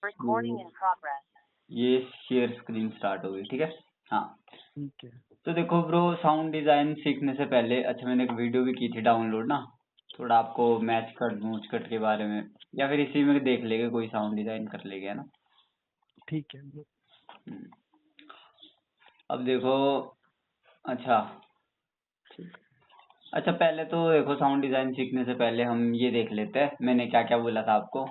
recording in progress। ये share screen start हो गई, ठीक है। हाँ ठीक है। तो देखो ब्रो, साउंड डिजाइन सीखने से पहले अच्छा मैंने एक वीडियो भी की थी डाउनलोड ना, थोड़ा आपको मैच कट मूच कट के बारे में, या फिर इसी में देख लेंगे, कोई साउंड डिजाइन कर लेंगे, है ना। ठीक है। अब देखो, अच्छा अच्छा पहले तो देखो, साउंड डिजाइन सीखने से पहले हम ये देख लेते हैं मैंने क्या क्या बोला था आपको।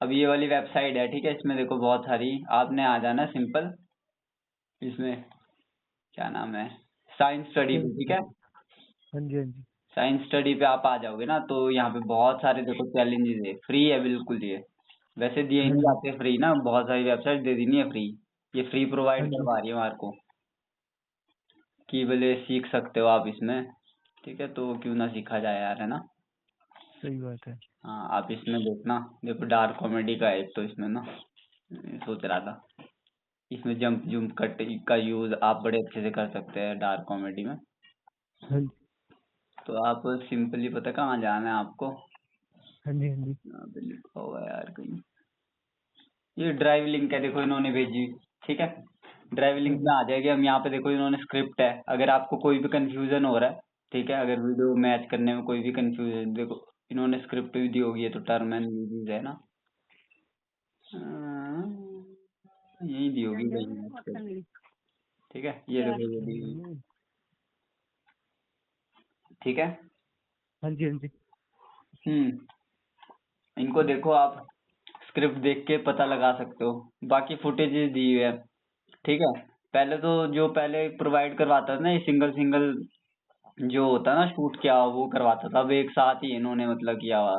अब ये वाली वेबसाइट है, ठीक है, इसमें देखो बहुत सारी, आपने आ जाना सिंपल, इसमें क्या नाम है, साइंस स्टडी पे, ठीक है। हाँ जी, हाँ जी। साइंस स्टडी पे आप आ जाओगे ना, तो यहाँ पे बहुत सारे देखो चैलेंजेस है, फ्री है बिल्कुल ये, वैसे दिए ही हाँ नहीं जी, जाते फ्री ना, बहुत सारी वेबसाइट दे दी नहीं है फ्री, ये फ्री हाँ प्रोवाइड जी। करवा रही है हमारे को, कि बोले सीख सकते हो आप इसमें, ठीक है, तो क्यों ना सीखा जाए यार, है ना। सही बात है। हाँ आप इसमें देखना, देखो डार्क कॉमेडी का है एक तो इसमें ना, सोच रहा था इसमें जंप जंप कट का यूज आप बड़े अच्छे से कर सकते हैं डार्क कॉमेडी में। हाँ जी, तो आप सिंपली, पता कहाँ जाना है आपको, हाँ जी, हाँ जी। यहाँ पे लिखा हुआ है यार कहीं, ये ड्राइव लिंक है, देखो इन्होंने भेजी, ठीक है, ड्राइव हाँ लिंक में जी, आ जाएगी। हम यहाँ पे देखो इन्होंने स्क्रिप्ट है, अगर आपको कोई भी कंफ्यूजन हो रहा है, ठीक है, अगर वीडियो मैच करने में कोई भी कंफ्यूजन, देखो इन्होंने स्क्रिप्ट भी दी होगी, ये तो टर्म एंड यूजेस है ना, यही दी होगी कहीं, ठीक है, ये देखो ये दी हुई, ठीक है। हाँ जी, हाँ जी। इनको देखो आप, स्क्रिप्ट देख के पता लगा सकते हो, बाकी फुटेजेस दी हुई है, ठीक है। पहले तो जो पहले प्रोवाइड करवाता था ना, ये सिंगल सिंगल जो होता ना शूट किया हुआ, वो करवाता था, अब एक साथ ही इन्होंने मतलब किया हुआ,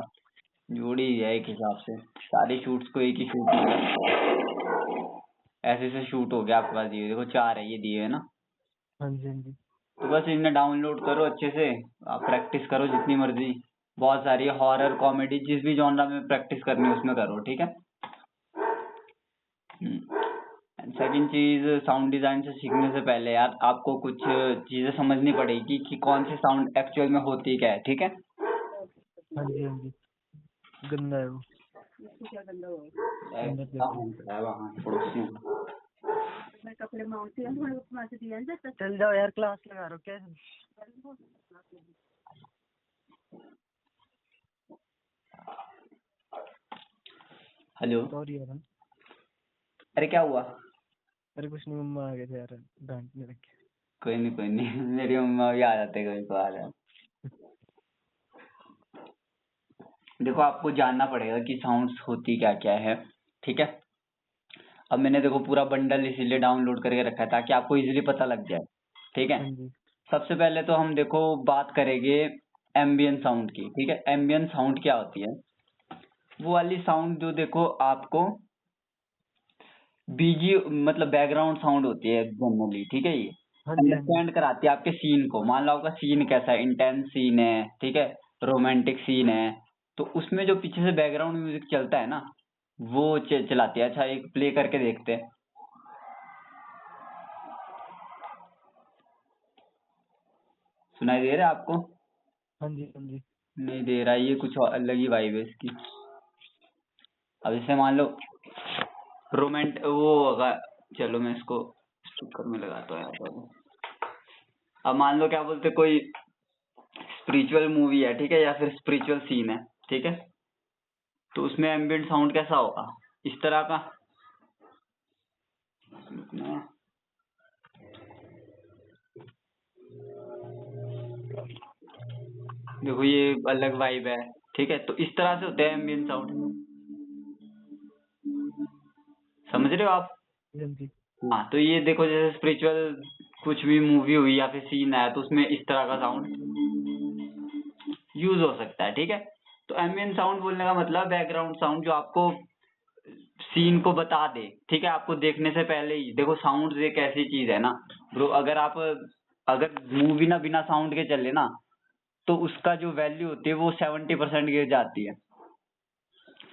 जोड़ी है एक हिसाब से, सारी शूट्स को एक ही शूट में करते हैं। ऐसे से शूट हो गया आपके पास, ये देखो 4 है ये दिए है ना। हाँ जी, हाँ जी। तो बस इन्हें डाउनलोड करो अच्छे से, आप प्रैक्टिस करो जितनी मर्जी, बहुत सारी हॉरर कॉमेडी जिस भी जॉनरा में प्रैक्टिस करनी है उसमें करो, ठीक है। सेकंड चीज, साउंड डिजाइन से सीखने से पहले यार आपको कुछ चीजें समझनी पड़ेगी कि कौन सी साउंड एक्चुअल में होती क्या है, ठीक है। हाँ जी, हाँ जी। गंदा है वो। अंदर जाके। चल जाओ यार, क्लास लगा रहा हूँ क्या। हेलो, सॉरी यार। अरे क्या हुआ। अरे कुछ नहीं, मम्मा आ गए थे यार, डांटने लगे। कोई नहीं मेरी मम्मा भी आ जाते कभी कभार है। देखो आपको जानना पड़ेगा कि साउंड्स होती क्या क्या है, ठीक है। अब मैंने देखो पूरा बंडल इसीलिए डाउनलोड करके रखा है ताकि आपको इजीली पता लग जाए, ठीक है। हाँ जी, सबसे पहले तो हम देखो बात करेंगे एम्बियंट साउंड की, ठीक है। एम्बियंट साउंड क्या होती है, वो वाली साउंड जो देखो आपको बीजी मतलब बैकग्राउंड साउंड होती है जनरली, ठीक है, ये हाँ जी, हाँ जी। अंडरस्टैंड कराती है आपके सीन को। मान लो आपका सीन कैसा है, इंटेंस सीन है, ठीक है, रोमांटिक सीन है, तो उसमें जो पीछे से बैकग्राउंड म्यूजिक चलता है ना, वो चलाती है। अच्छा एक प्ले करके देखते हैं, सुनाई दे रहा है आपको। हाँ जी, हाँ जी। नहीं दे रहा है, ये कुछ और अलग ही वाइब है इसकी। अब जैसे मान लो रोमांट वो होगा, चलो मैं इसको स्पीकर में लगाता हूँ यार। अब मान लो क्या बोलते, कोई स्पिरिचुअल मूवी है, ठीक है, या फिर स्पिरिचुअल सीन है, ठीक है, तो उसमें एम्बिएंट साउंड कैसा होगा, इस तरह का। देखो ये अलग वाइब है, ठीक है, तो इस तरह से होते हैं एम्बिएंट साउंड, समझ रहे हो आप। हाँ जी, हाँ तो ये देखो जैसे स्पिरिचुअल कुछ भी मूवी हुई या फिर सीन है, तो उसमें इस तरह का साउंड यूज हो सकता है, ठीक है। तो एम्बिएंट साउंड बोलने का मतलब बैकग्राउंड साउंड जो आपको सीन को बता दे, ठीक है, आपको देखने से पहले ही। देखो साउंड एक ऐसी चीज है ना ब्रो, अगर आप अगर मूवी ना बिना साउंड के चले ना, तो उसका जो वैल्यू होती है वो 70% गिर जाती है।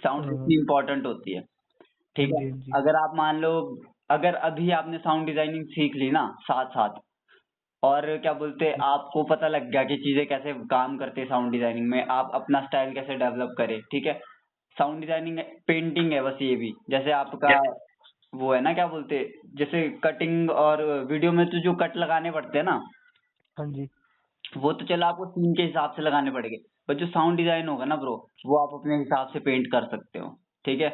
साउंड हाँ, इतनी इंपॉर्टेंट होती है, हाँ ठीक है। जी, हाँ जी। अगर आप मान लो, अगर अभी आपने साउंड डिजाइनिंग सीख ली ना साथ साथ, और क्या बोलते हैं आपको पता लग गया कि चीजें कैसे काम करते हैं साउंड डिजाइनिंग में, आप अपना स्टाइल कैसे डेवलप करें, ठीक है, साउंड डिजाइनिंग पेंटिंग है बस ये भी, जैसे आपका वो है ना क्या बोलते, जैसे कटिंग और वीडियो में तो जो कट लगाने पड़ते हैं ना, हाँ जी। वो तो चलो आपको सीन के हिसाब से लगाने पड़ेंगे, पर जो साउंड डिजाइन होगा ना ब्रो, वो आप अपने हिसाब से पेंट कर सकते हो, ठीक है।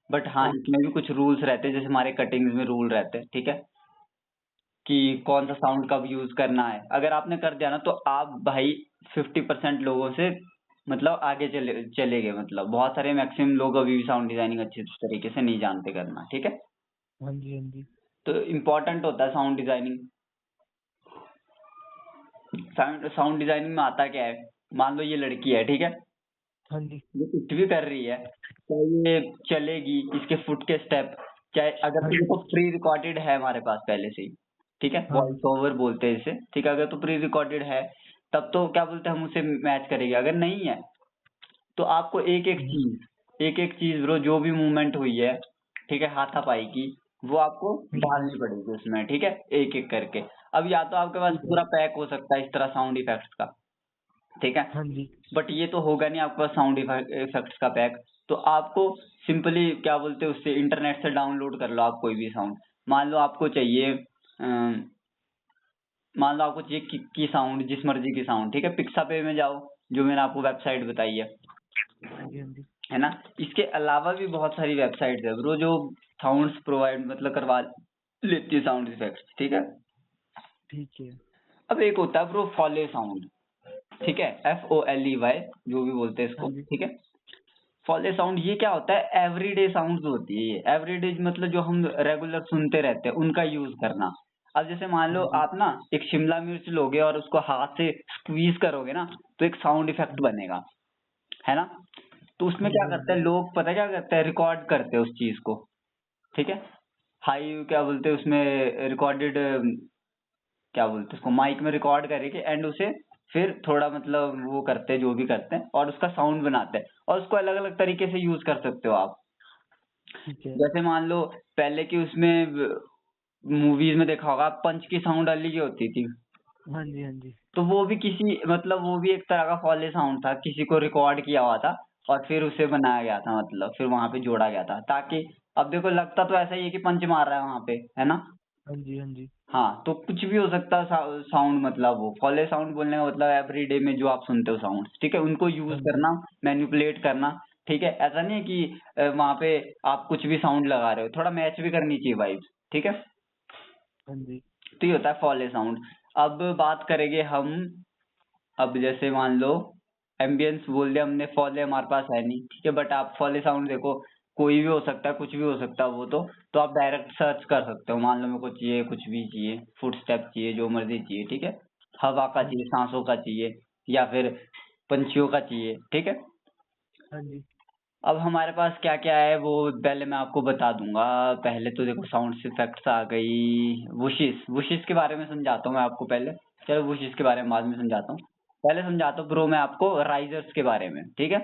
बट हाँ, ओके। इसमें भी कुछ रूल्स रहते हैं, जैसे हमारे कटिंग्स में रूल रहते हैं, ठीक है, कि कौन सा साउंड कब यूज करना है। अगर आपने कर दिया ना तो आप भाई 50% लोगों से मतलब आगे चले गए, मतलब बहुत सारे मैक्सिमम लोग अभी भी साउंड डिजाइनिंग अच्छे तरीके से नहीं जानते करना, ठीक है। हाँ जी, हाँ जी। तो इम्पोर्टेंट होता है साउंड डिजाइनिंग। साउंड डिजाइनिंग में आता क्या है, मान लो ये लड़की है, ठीक है, हाँ जी। ये कुछ भी कर रही है, चाहे ये चलेगी, इसके फुट के स्टेप, चाहे अगर हाँ तो जी। देखो प्री रिकॉर्डेड है हमारे पास पहले से ही, ठीक है, हाँ। वॉइस ओवर बोलते हैं इसे, ठीक है, अगर तो प्री रिकॉर्डेड है तब तो क्या बोलते हैं हम उसे मैच करेंगे, अगर नहीं है तो आपको हम्म, एक एक चीज ब्रो, जो भी मूवमेंट हुई है, ठीक है, हाथापाई की, वो आपको हम्म, डालनी पड़ेगी उसमें, ठीक है, एक एक करके। अब या तो आपके पास ठीक है। पूरा पैक हो सकता है इस तरह साउंड इफेक्ट्स का, ठीक है, हाँ जी। बट ये तो होगा नहीं आपके पास साउंड इफेक्ट्स का पैक, तो आपको सिंपली क्या बोलते हैं उससे इंटरनेट से डाउनलोड कर लो आप कोई भी साउंड। मान लो आपको चाहिए मान लो आपको चाहिए की साउंड, जिस मर्जी की साउंड, ठीक है, पिक्सापे में जाओ, जो मैंने आपको वेबसाइट बताई हाँ जी, हाँ जी। है ना। इसके अलावा भी बहुत सारी वेबसाइट्स है ब्रो, जो साउंड्स प्रोवाइड मतलब करवा लेती है साउंड इफेक्ट्स, ठीक है। ठीक है। अब एक होता है ब्रो फॉले साउंड, ठीक है, FOLEY, जो भी बोलते हैं हाँ इसको, जी। ठीक है। फॉले साउंड ये क्या होता है, एवरीडे साउंड्स होती है ये, एवरीडे मतलब जो हम रेगुलर सुनते रहते हैं उनका यूज करना। अब जैसे मान लो हाँ जी। आप ना एक शिमला मिर्च लोगे और उसको हाथ से स्क्वीज करोगे ना, तो एक साउंड इफेक्ट बनेगा, है ना। तो उसमें हाँ क्या जी, हाँ करते जी। हैं लोग, पता है क्या करते हैं, रिकॉर्ड करते हैं उस चीज को, ठीक है, हाई क्या बोलते हैं उसमें रिकॉर्डेड, क्या बोलते हैं उसको, माइक में रिकॉर्ड करके एंड उसे फिर थोड़ा मतलब वो करते हैं जो भी करते हैं और उसका साउंड बनाते हैं, और उसको अलग अलग तरीके से यूज कर सकते हो आप। ठीक है। जैसे मान लो पहले की उसमें मूवीज में देखा होगा, पंच की साउंड अलग ही होती थी, हाँ जी, हाँ जी। तो वो भी किसी मतलब वो भी एक तरह का फॉले साउंड था, किसी को रिकॉर्ड किया हुआ था और फिर उसे बनाया गया था, मतलब फिर वहां पे जोड़ा गया था, ताकि अब देखो लगता तो ऐसा ही है कि पंच मार रहा है वहां पे, है ना। हाँ जी, हाँ जी। हाँ, तो कुछ भी हो सकता है साउंड, मतलब वो फॉले साउंड बोलने का मतलब एवरीडे में जो आप सुनते हो साउंड, ठीक है, उनको यूज हाँ जी। करना, मैनिपुलेट करना, ठीक है। ऐसा नहीं है कि वहां पे आप कुछ भी साउंड लगा रहे हो, थोड़ा मैच भी करनी चाहिए वाइब्स, ठीक है। हाँ जी। तो ये होता है फॉले साउंड। अब बात करेंगे हम, अब जैसे मान लो एम्बियंस बोल दिया हमने, फॉले हमारे पास है नहीं, ठीक है, बट आप फॉले साउंड देखो, कोई भी हो सकता है, कुछ भी हो सकता है वो तो आप डायरेक्ट सर्च कर सकते हो, मान लो मेरे को चाहिए, कुछ भी चाहिए, फुट स्टेप चाहिए, जो मर्जी चाहिए, ठीक है, हवा का हाँ चाहिए, जी। सांसों का चाहिए, या फिर पंछियों का चाहिए, ठीक है। हाँ जी। अब हमारे पास क्या क्या है वो पहले मैं आपको बता दूंगा। पहले तो देखो साउंड इफेक्ट्स आ गई, वुशिस, वुशिस के बारे में समझाता हूँ मैं आपको पहले, चलो वुशिस के बारे में बाद में समझाता हूँ, पहले समझाता हूँ ब्रो मैं आपको राइजर्स के बारे में, ठीक है।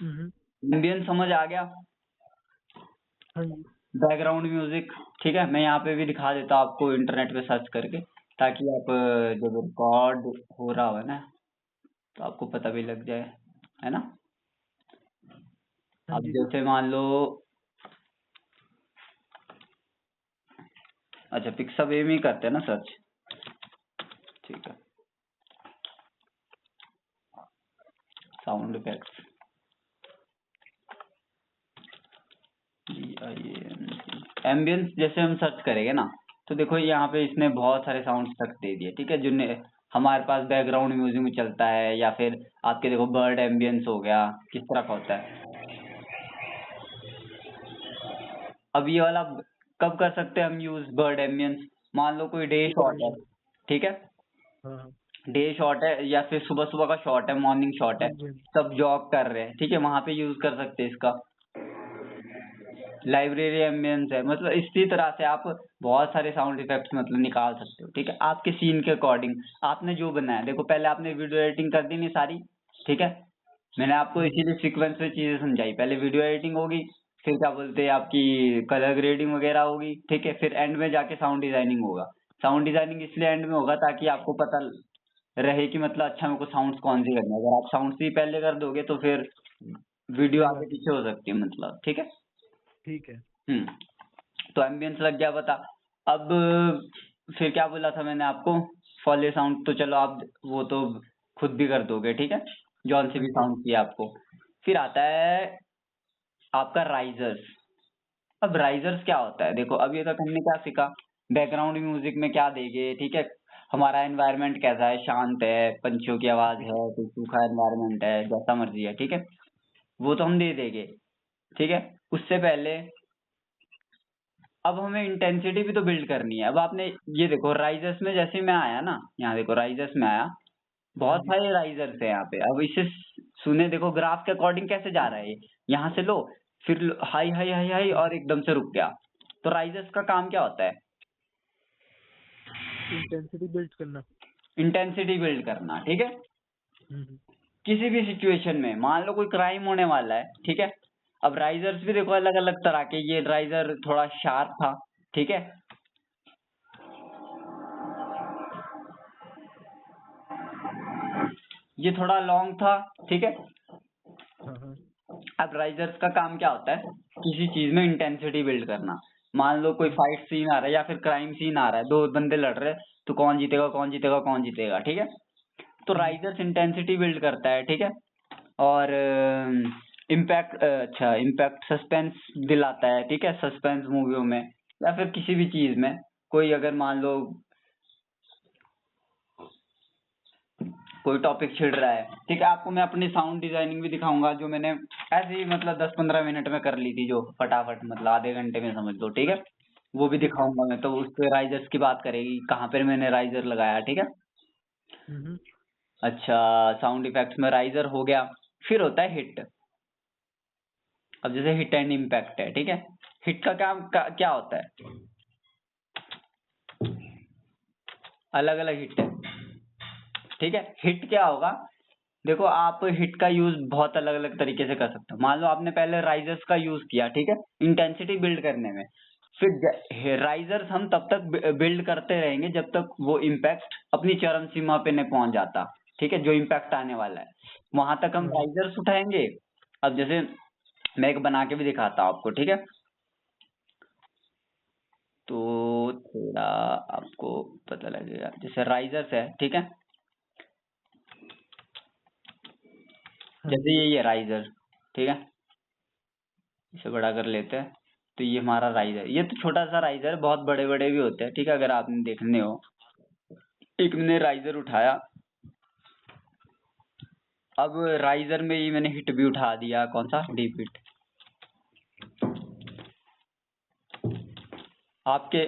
हम्म। एम्बियंस समझ आ गया, हाँ जी। बैकग्राउंड म्यूजिक, ठीक है, मैं यहाँ पे भी दिखा देता हूँ आपको इंटरनेट पे सर्च करके, ताकि आप जब रिकॉर्ड हो रहा हो ना तो आपको पता भी लग जाए, है ना। हाँ अब जी। जैसे मान लो, अच्छा पिक्साबे में ही करते हैं ना सर्च, ठीक है, साउंड इफेक्ट्स, एम्बियंस जैसे हम सर्च करेंगे ना, तो देखो यहाँ पे इसने बहुत सारे साउंड्स तक दे दिए, ठीक है, जिनने हमारे पास बैकग्राउंड म्यूजिक में चलता है, या फिर आपके देखो बर्ड एम्बियंस हो गया, किस तरह का होता है। अब ये वाला कब कर सकते हैं हम यूज बर्ड एम्बियंस, मान लो कोई डे सुबह शॉट में है, कर। ठीक है, हाँ हाँ। डे शॉट है या फिर सुबह सुबह का शॉट है, मॉर्निंग शॉट हाँ है, जी, हाँ जी। सब जॉग कर रहे हैं, ठीक है, वहां पे यूज कर सकते हैं इसका। लाइब्रेरी एम्बियंस है, मतलब इसी तरह से आप बहुत सारे साउंड इफेक्ट्स मतलब निकाल सकते हो, ठीक है, आपके सीन के अकॉर्डिंग, आपने जो बनाया, देखो पहले आपने वीडियो एडिटिंग कर दी नहीं सारी, ठीक है, मैंने आपको हाँ जी। इसीलिए सीक्वेंस में चीजें समझाई, पहले वीडियो एडिटिंग होगी, फिर क्या बोलते हैं आपकी कलर ग्रेडिंग वगैरह होगी, ठीक है, फिर एंड में जाके साउंड डिजाइनिंग होगा। साउंड डिजाइनिंग इसलिए एंड में होगा ताकि आपको पता रहे कि मतलब अच्छा मेरे को साउंड्स कौन सी करनी है, अगर आप साउंड्स ही पहले कर दोगे तो फिर वीडियो सही आगे बात है। पीछे हो सकती है, मतलब ठीक है। ठीक है। तो एम्बियंस लग गया पता। अब फिर क्या बोला था मैंने आपको, फॉले साउंड तो चलो आप वो तो खुद भी कर दोगे, ठीक है, जौन सी हाँ भी जी। साउंड किया आपको। फिर आता है आपका राइजर्स। अब राइजर्स क्या होता है, देखो अब ये तक हमने क्या सीखा, बैकग्राउंड म्यूजिक में क्या देंगे, ठीक है, हमारा एनवायरनमेंट कैसा है, शांत है, पंछियों की आवाज जी। है, कोई सूखा एनवायरनमेंट है, जैसा मर्जी है, ठीक है, वो तो हम दे देंगे, ठीक है। उससे पहले अब हमें इंटेंसिटी भी तो बिल्ड करनी है। अब आपने ये देखो राइजर्स में जैसे ही मैं आया ना, यहाँ देखो राइजर्स में आया, हाँ बहुत जी। सारे राइजर्स है यहाँ पे। अब इसे सुने, देखो ग्राफ के अकॉर्डिंग कैसे जा रहा है ये, यहाँ से लो, फिर हाई हाई हाई हाई और एकदम से रुक गया। तो राइजर्स का काम क्या होता है, इंटेंसिटी बिल्ड करना। इंटेंसिटी बिल्ड करना, ठीक है। हम्म। किसी भी सिचुएशन में मान लो कोई क्राइम होने वाला है, ठीक है, अब राइजर्स भी देखो अलग अलग तरह के, ये राइजर थोड़ा शार्प था, ठीक है, ये थोड़ा लॉन्ग था, ठीक है। हाँ हाँ। अब राइजर्स का काम क्या होता है, किसी चीज में इंटेंसिटी बिल्ड करना। मान लो कोई फाइट सीन आ रहा है या फिर क्राइम सीन आ रहा है, दो बंदे लड़ रहे हैं, तो कौन जीतेगा कौन जीतेगा कौन जीतेगा, ठीक है। तो राइजर्स इंटेंसिटी बिल्ड करता है, ठीक है। और इम्पैक्ट, अच्छा इम्पैक्ट सस्पेंस दिलाता है, ठीक है, सस्पेंस मूवियों में या फिर किसी भी चीज में। कोई अगर मान लो कोई टॉपिक छिड़ रहा है, ठीक है, आपको मैं अपनी साउंड डिजाइनिंग भी दिखाऊंगा, जो मैंने ऐसे ही मतलब 10-15 मिनट में कर ली थी, जो फटाफट मतलब आधे घंटे में समझ लो, ठीक है, वो भी ठीक है। दिखाऊंगा मैं। तो उस पे राइजर्स की बात करेगी, कहाँ पे मैंने राइजर लगाया, ठीक है। हम्म। अच्छा, साउंड इफेक्ट्स में राइजर हो गया। फिर होता है हिट। अब जैसे हिट एंड इम्पैक्ट है, ठीक है, हिट का क्या होता है, अलग अलग हिट है, ठीक है। हिट क्या होगा, देखो आप हिट का यूज बहुत अलग अलग तरीके से कर सकते हो। मान लो आपने पहले राइजर्स का यूज किया, ठीक है, इंटेंसिटी बिल्ड करने में। फिर राइजर्स हम तब तक बिल्ड करते रहेंगे जब तक वो इम्पैक्ट अपनी चरम सीमा पे नहीं पहुंच जाता, ठीक है, जो इम्पैक्ट आने वाला है वहां तक हम हाँ हाँ। राइजर्स उठाएंगे। अब जैसे मैं एक बना के भी दिखाता हूँ आपको, ठीक है, तो थोड़ा आपको पता लगेगा। जैसे राइजर्स है, ठीक है, हाँ जैसे जी। ये राइजर, ठीक है, इसे बड़ा कर लेते हैं। तो ये हमारा राइजर, ये तो छोटा सा राइजर है, बहुत बड़े बड़े भी होते हैं, ठीक है, अगर आपने देखने हो। एक मैंने राइजर उठाया, अब राइजर में ही मैंने हिट भी उठा दिया, कौन सा, डीप हिट। आपके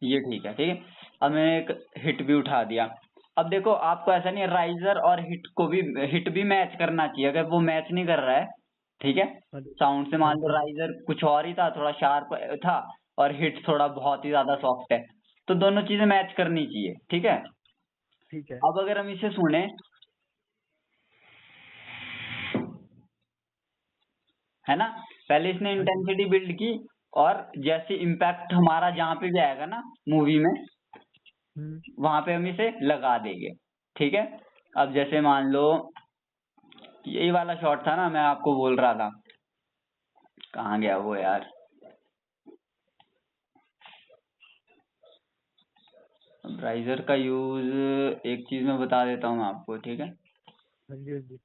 ये ठीक है, ठीक है। अब मैंने एक हिट भी उठा दिया। अब देखो आपको ऐसा नहीं है, राइजर और हिट भी मैच करना चाहिए। अगर वो मैच नहीं कर रहा है, ठीक है, हाँ जी। साउंड से, हाँ मान लो जी। राइजर कुछ और ही था, थोड़ा शार्प था, और हिट थोड़ा बहुत ही ज्यादा सॉफ्ट है, तो दोनों चीजें मैच करनी चाहिए, ठीक है। ठीक है। अब अगर हम इसे सुने, है ना, पहले इसने हाँ जी। इंटेंसिटी बिल्ड की, और जैसे इम्पैक्ट हमारा जहाँ पे भी आएगा ना मूवी में, हम्म। वहां पे हम इसे लगा देंगे, ठीक है। अब जैसे मान लो यही वाला शॉट था ना, मैं आपको बोल रहा था, कहाँ गया वो यार। अब राइजर का यूज एक चीज में बता देता हूँ मैं आपको, ठीक है। हाँ जी। हाँ जी।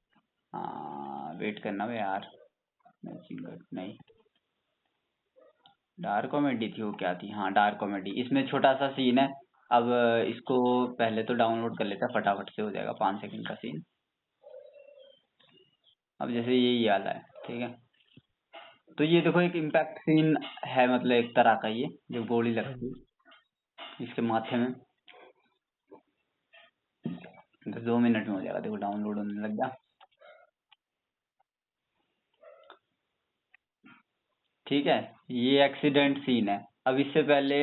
हाँ वेट करना बे यार, मैचिंग नहीं, डार्क कॉमेडी थी वो, क्या थी, हाँ डार्क कॉमेडी। इसमें छोटा सा सीन है। अब इसको पहले तो डाउनलोड कर लेता, फटाफट से हो जाएगा, 5 सेकंड का सीन। अब जैसे यही वाला है, ठीक है, तो ये देखो एक इम्पैक्ट सीन है, मतलब एक तरह का, ये जो गोली हाँ लगती जी। है इसके माथे में। तो 2 मिनट में हो जाएगा, देखो डाउनलोड होने लग गया, ठीक है। ये एक्सीडेंट सीन है। अब इससे पहले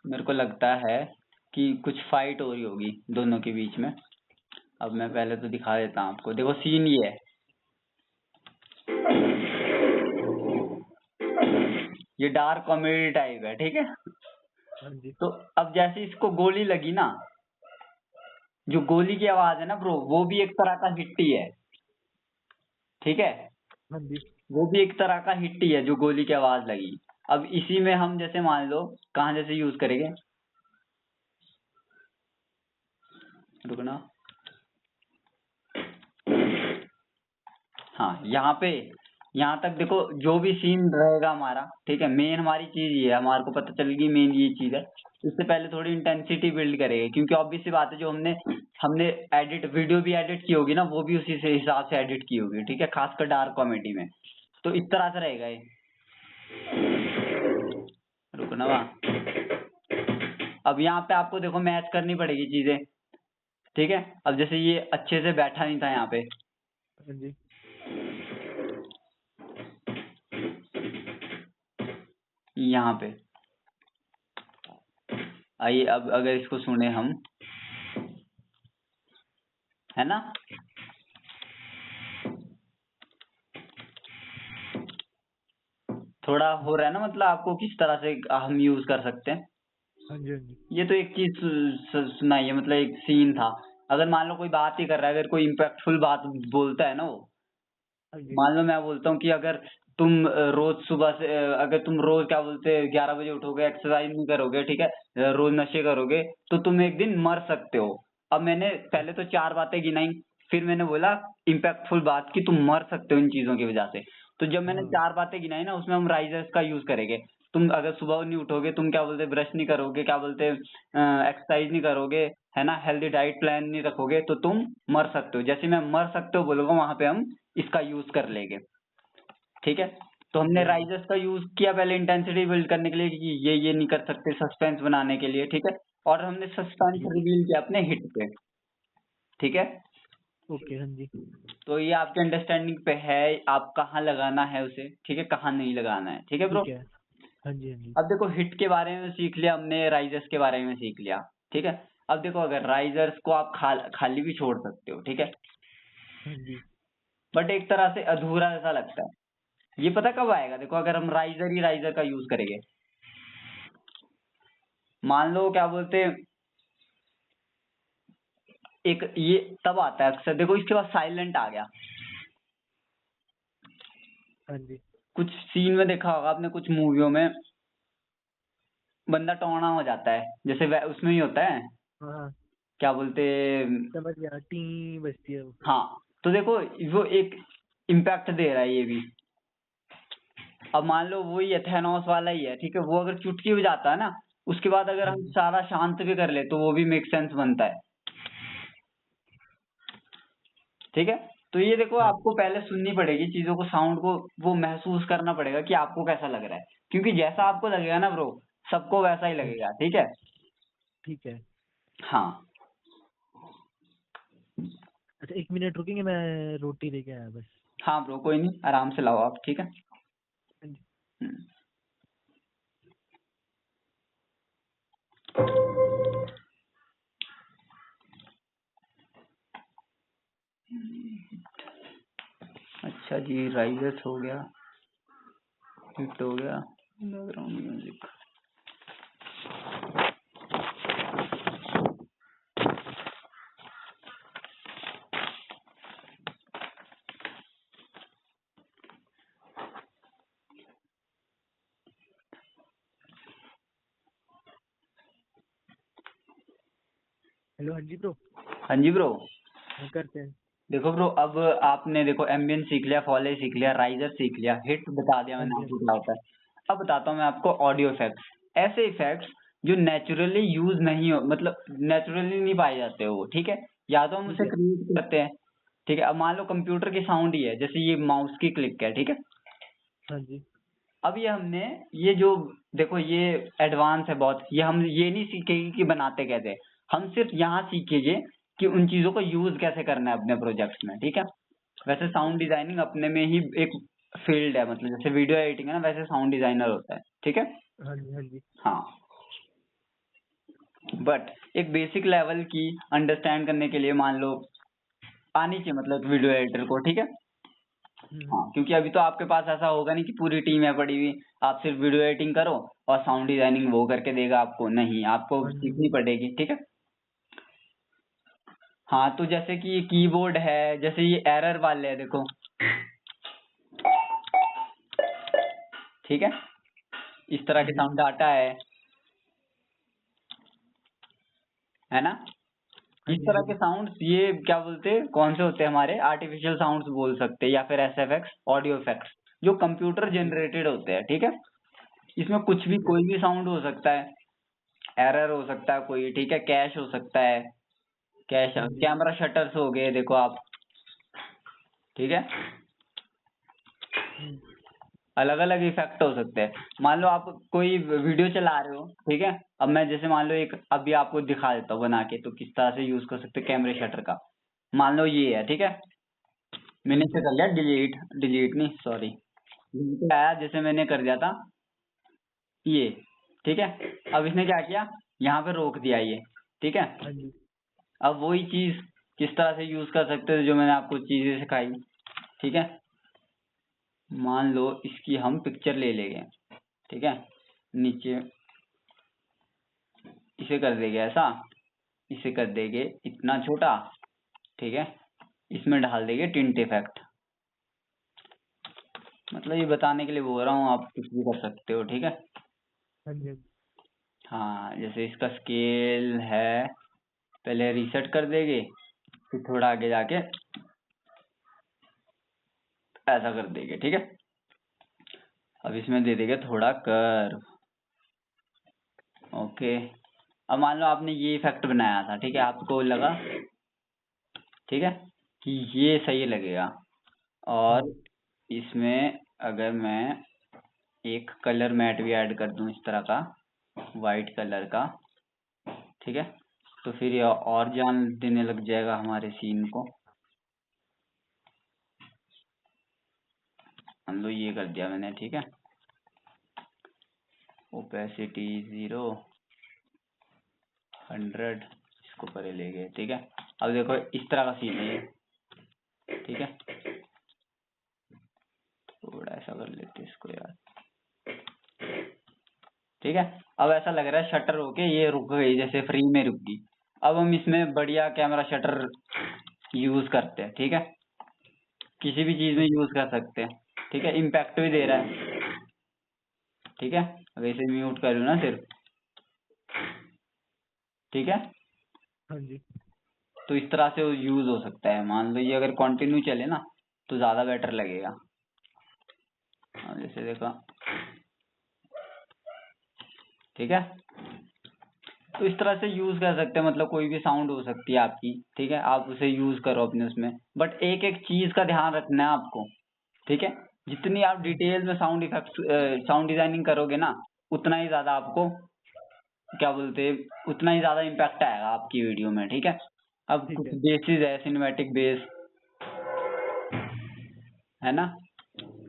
मेरे को लगता है कि कुछ फाइट हो रही होगी दोनों के बीच में। अब मैं पहले तो दिखा देता हूँ आपको, देखो सीन ये है, ये डार्क कॉमेडी टाइप है, ठीक है। हाँ जी। तो अब जैसे इसको गोली लगी ना, जो गोली की आवाज है ना ब्रो, वो भी एक तरह का हिट ही है, ठीक है। हाँ जी। वो भी एक तरह का हिट ही है जो गोली की आवाज लगी। अब इसी में हम जैसे मान लो कहाँ जैसे यूज करेंगे, रुकना, हाँ यहाँ तक देखो, जो भी सीन रहेगा हमारा, ठीक है, मेन हमारी चीज ये है, हमारे को पता चलेगी मेन ये चीज है। इससे पहले थोड़ी इंटेंसिटी बिल्ड करेंगे, क्योंकि ऑब्वियस सी बात है, जो हमने हमने एडिट वीडियो भी एडिट की होगी ना, वो भी उसी से हिसाब से एडिट की होगी, ठीक है, खासकर डार्क कॉमेडी में। तो इस तरह से रहेगा ये, रुकना वहाँ। अब यहाँ पे आपको देखो मैच करनी पड़ेगी चीजें, ठीक है। अब जैसे ये अच्छे से बैठा नहीं था यहाँ पे, हाँ जी। यहाँ पे आइए, अब अगर इसको सुने हम, है ना, थोड़ा हो रहा है ना, मतलब आपको किस तरह से हम यूज कर सकते हैं। हाँ जी। हाँ जी। ये तो एक चीज सुनाई है, मतलब एक सीन था। अगर मान लो कोई बात ही कर रहा है, अगर कोई इम्पैक्टफुल बात बोलता है ना वो, हाँ जी। मान लो मैं बोलता हूँ कि अगर तुम रोज सुबह से अगर तुम रोज क्या बोलते हैं 11 बजे उठोगे, एक्सरसाइज नहीं करोगे, ठीक है, रोज नशे करोगे, तो तुम एक दिन मर सकते हो। अब मैंने पहले तो 4 बातें गिनाई, फिर मैंने बोला इम्पैक्टफुल बात कि तुम मर सकते हो इन चीजों की वजह से। तो जब मैंने हाँ 4 बातें गिनाई ना, उसमें हम राइजर्स का यूज करेंगे। तुम अगर सुबह नहीं उठोगे, तुम क्या बोलते ब्रश नहीं करोगे, क्या बोलते एक्सरसाइज नहीं करोगे, है ना, हेल्दी डाइट प्लान नहीं रखोगे, तो तुम मर सकते हो। जैसे मैं मर सकते हो बोलूंगा, वहां पे हम इसका यूज कर लेंगे, ठीक है। तो हाँ जी। हमने हाँ जी। राइजर्स का यूज किया पहले इंटेंसिटी बिल्ड करने के लिए कि ये नहीं कर सकते, सस्पेंस बनाने के लिए, ठीक है। और हमने सस्पेंस ओके। रिवील किया अपने हिट पे, ठीक है। ओके। हाँ जी। तो ये आपके अंडरस्टैंडिंग पे है, आप कहाँ लगाना है उसे, ठीक है, कहाँ नहीं लगाना है, ठीक है ब्रो। ठीक है। हाँ जी। हाँ जी। अब देखो हिट के बारे में सीख लिया हमने, राइजर्स के बारे में सीख लिया, ठीक है। अब देखो अगर राइजर्स को आप खाली भी छोड़ सकते हो, ठीक है, हाँ जी। बट एक तरह से अधूरा ऐसा लगता है। ये पता कब आएगा, देखो अगर हम राइजर का यूज करेंगे, मान लो क्या बोलते, एक ये तब आता है अक्सर, देखो इसके बाद साइलेंट आ गया। हाँ जी। कुछ सीन में देखा होगा आपने, कुछ मूवियों में बंदा टौना हो जाता है, जैसे उसमें ही होता है, हाँ हाँ, क्या बोलते, समझ गया, टी बजती है वो। हाँ। तो देखो वो एक इम्पैक्ट दे रहा है ये भी। अब मान लो वही है, थैनोस वाला ही है, ठीक है, वो अगर चुटकी बजाता है ना, उसके बाद अगर हाँ हम जी। सारा शांत भी कर ले तो वो भी मेक सेंस बनता है, ठीक है। तो ये देखो हाँ आपको पहले सुननी पड़ेगी चीजों को, साउंड को, वो महसूस करना पड़ेगा कि आपको कैसा लग रहा है, क्योंकि जैसा आपको लगेगा ना ब्रो, सबको वैसा ही हाँ जी। लगेगा, ठीक है। ठीक है। हाँ अच्छा, 1 मिनट रुकेंगे, मैं रोटी लेके आया बस। हाँ ब्रो, कोई नहीं, आराम से लाओ आप, ठीक है। हाँ जी। हम्म। अच्छा जी, राइजर्स हो गया, हिट हो गया, बैकग्राउंड म्यूजिक। हेलो। हाँ जी ब्रो। हाँ जी ब्रो। हाँ, करते हैं। देखो ब्रो, अब आपने देखो एम्बियंस सीख लिया, फॉले सीख लिया, राइजर सीख लिया, हिट बता दिया हाँ मैंने जी। हाँ आपको जी। क्या होता है। अब बताता हूँ मैं आपको ऑडियो इफेक्ट्स, ऐसे इफेक्ट्स जो नेचुरली यूज नहीं हो, मतलब नेचुरली नहीं पाए जाते हो, ठीक है, या तो हम ठीक उसे है। क्रिएट करते हैं, ठीक है। अब मान लो कंप्यूटर की साउंड ही है, जैसे ये माउस की क्लिक है, ठीक है। हाँ जी। अब ये हमने, ये जो, देखो ये एडवांस है बहुत, ये हम ये नहीं सीखेंगे कि बनाते कैसे, हम सिर्फ यहाँ सीखेंगे कि उन चीजों को यूज कैसे करना है अपने प्रोजेक्ट्स में, ठीक है। वैसे साउंड डिजाइनिंग अपने में ही एक फील्ड है, मतलब जैसे वीडियो एडिटिंग है ना, वैसे साउंड डिजाइनर होता है, ठीक है। हाँ जी। हाँ जी। हाँ, बट एक बेसिक लेवल की अंडरस्टैंड करने के लिए मान लो आनी चाहिए, मतलब वीडियो एडिटर को, ठीक है। हम्म। हाँ, क्योंकि अभी तो आपके पास ऐसा होगा नहीं कि पूरी टीम है पड़ी हुई, आप सिर्फ वीडियो एडिटिंग करो और साउंड डिजाइनिंग वो करके देगा आपको, नहीं, आपको हाँ जी। हाँ सीखनी जी। पड़ेगी, ठीक है। हाँ तो जैसे कि ये कीबोर्ड है, जैसे ये एरर वाले है देखो, ठीक है, इस तरह हाँ के जी साउंड डाटा है ना। हाँ इस जी हाँ तरह के जी साउंड्स ये क्या बोलते हैं, कौन से होते हैं हमारे आर्टिफिशियल साउंड्स बोल सकते हैं, या फिर एसएफएक्स ऑडियो इफेक्ट्स, जो कंप्यूटर हाँ जी जनरेटेड होते हैं, ठीक है। इसमें कुछ भी ठीक है कोई भी साउंड हो सकता है, एरर हो सकता है कोई, ठीक है, कैश हो सकता है, कैश, हाँ जी कैमरा शटर्स हो गए देखो आप, ठीक है, हम्म, अलग अलग इफेक्ट हो सकते हैं। मान लो आप कोई वीडियो चला रहे हो, ठीक है, अब मैं जैसे मान लो एक अभी आपको दिखा देता हूँ बना के, तो किस तरह से यूज कर सकते हैं कैमरे शटर का। मान लो ये है, ठीक है, हाँ मैंने इसे जी कर लिया डिलीट, डिलीट नहीं सॉरी, डिलीट आया जैसे मैंने कर दिया था ये, ठीक है। अब इसने क्या किया, यहाँ पे रोक दिया ये, ठीक है। हाँ जी अब वही चीज किस तरह से यूज कर सकते हैं जो मैंने आपको चीजें सिखाई, ठीक है। मान लो इसकी हम पिक्चर ले लेंगे, ठीक है, नीचे इसे कर देंगे ऐसा, इसे कर देंगे इतना छोटा, ठीक है, इसमें डाल देंगे टिंट इफेक्ट, मतलब ये बताने के लिए बोल रहा हूँ, आप कुछ भी कर सकते हो, ठीक है। हाँ जी हाँ जैसे इसका स्केल है, पहले रीसेट कर देंगे, फिर थोड़ा आगे जाके ऐसा कर देंगे, ठीक है। अब इसमें दे देंगे थोड़ा कर्व, ओके। अब मान लो आपने ये इफेक्ट बनाया था, ठीक है, आपको लगा, ठीक है, कि ये सही लगेगा, हाँ और जी इसमें अगर मैं एक कलर मैट भी ऐड कर दूं इस तरह का, वाइट कलर का, ठीक है, तो फिर ये और जान देने लग जाएगा हमारे सीन को। मान लो ये कर दिया मैंने, ठीक है, ओपेसिटी 0, 100, इसको परे ले गए, ठीक है। अब देखो इस तरह का सीन है ये, ठीक है, थोड़ा ऐसा कर लेते हैं इसको यार, ठीक है। अब ऐसा लग रहा है शटर होके ये रुक गई, जैसे फ्री में रुक गई। अब हम इसमें बढ़िया कैमरा शटर यूज करते हैं, ठीक है, किसी भी चीज हाँ में जी यूज कर सकते हैं, ठीक है, इम्पैक्ट भी दे रहा है, ठीक है। वैसे म्यूट करूँ ना सिर्फ, ठीक है, हाँ जी तो इस तरह से यूज हो सकता है। मान लो ये अगर कंटिन्यू चले ना तो ज्यादा बेटर लगेगा। अब जैसे देखो, ठीक है, तो इस तरह से यूज कर सकते हैं, मतलब कोई भी साउंड हो सकती है आपकी, ठीक है, आप उसे यूज करो अपने उसमें, बट एक एक चीज का ध्यान रखना है आपको, ठीक है। जितनी आप हाँ जी डिटेल में साउंड इफेक्ट, साउंड डिजाइनिंग करोगे ना, उतना ही ज्यादा आपको क्या बोलते हैं, उतना ही ज्यादा इम्पैक्ट आएगा आपकी वीडियो में, ठीक है। अब ठीक कुछ है बेसिस है, सिनेमैटिक बेस है ना,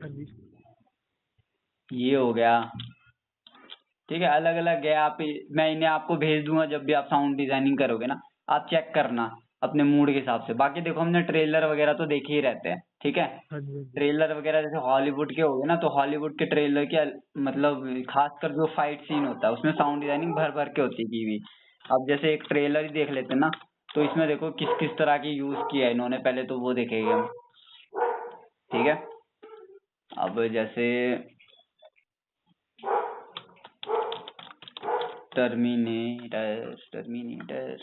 हाँ जी ये हो गया, ठीक है, अलग अलग है। आप, मैं इन्हें आपको भेज दूंगा जब भी आप साउंड डिजाइनिंग करोगे ना, आप चेक करना अपने मूड के हिसाब से। बाकी देखो हमने ट्रेलर वगैरह तो देखे ही रहते हैं, ठीक है, हाँ जी हाँ जी ट्रेलर वगैरह जैसे हॉलीवुड के हो गए ना, तो हॉलीवुड के ट्रेलर के मतलब खासकर जो फाइट सीन होता है उसमें साउंड डिजाइनिंग भर भर के होती है की हुई। अब जैसे एक ट्रेलर ही देख लेते हैं ना, तो इसमें देखो किस किस तरह की यूज किया है इन्होंने, पहले तो वो देखेंगे हम, ठीक है। अब जैसे टर्मिनेटर, टर्मिनेटर,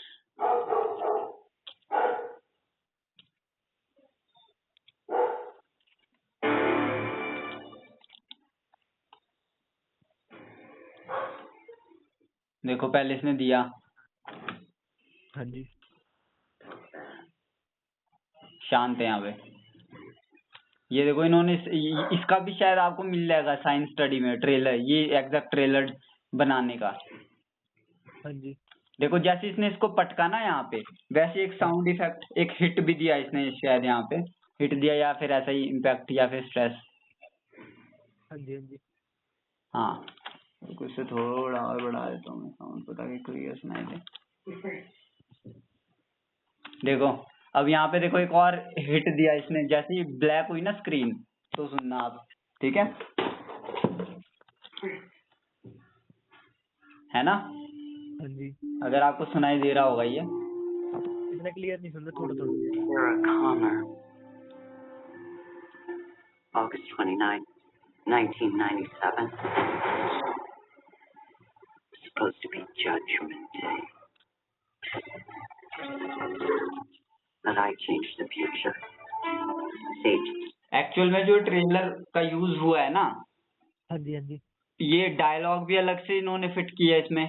देखो पहले इसने दिया, हाँ जी शांत है यहाँ पे, ये देखो इन्होंने इसका भी शायद आपको मिल जाएगा साइंस स्टडी में ट्रेलर, ये एग्जैक्ट ट्रेलर बनाने का। हाँ जी देखो जैसे इसने इसको पटका ना यहाँ पे, वैसे एक हाँ साउंड इफेक्ट, एक हिट भी दिया इसने शायद, यहाँ पे हिट दिया, या फिर ऐसा ही इम्पैक्ट, या फिर स्ट्रेस। हाँ जी हाँ जी हाँ तो कुछ से थोड़ा और बढ़ा देता हूँ मैं साउंड को, ताकि क्लियर सुनाई दे। देखो अब यहाँ पे देखो एक और हिट दिया इसने, जैसे ही ब्लैक हुई ना स्क्रीन, तो सुनना आप, ठीक है ना, हाँ जी अगर आपको सुनाई दे रहा होगा ये, मैंने क्लियर नहीं सुना, थोड़ा थोड़ा। Sarah Connor. August 29, 1997. Supposed to be Judgment Day. But I changed the future. Saved. Actual में जो ट्रेलर का यूज हुआ है ना, हाँ जी, हाँ जी, ये डायलॉग भी अलग से इन्होंने फिट किया है इसमें,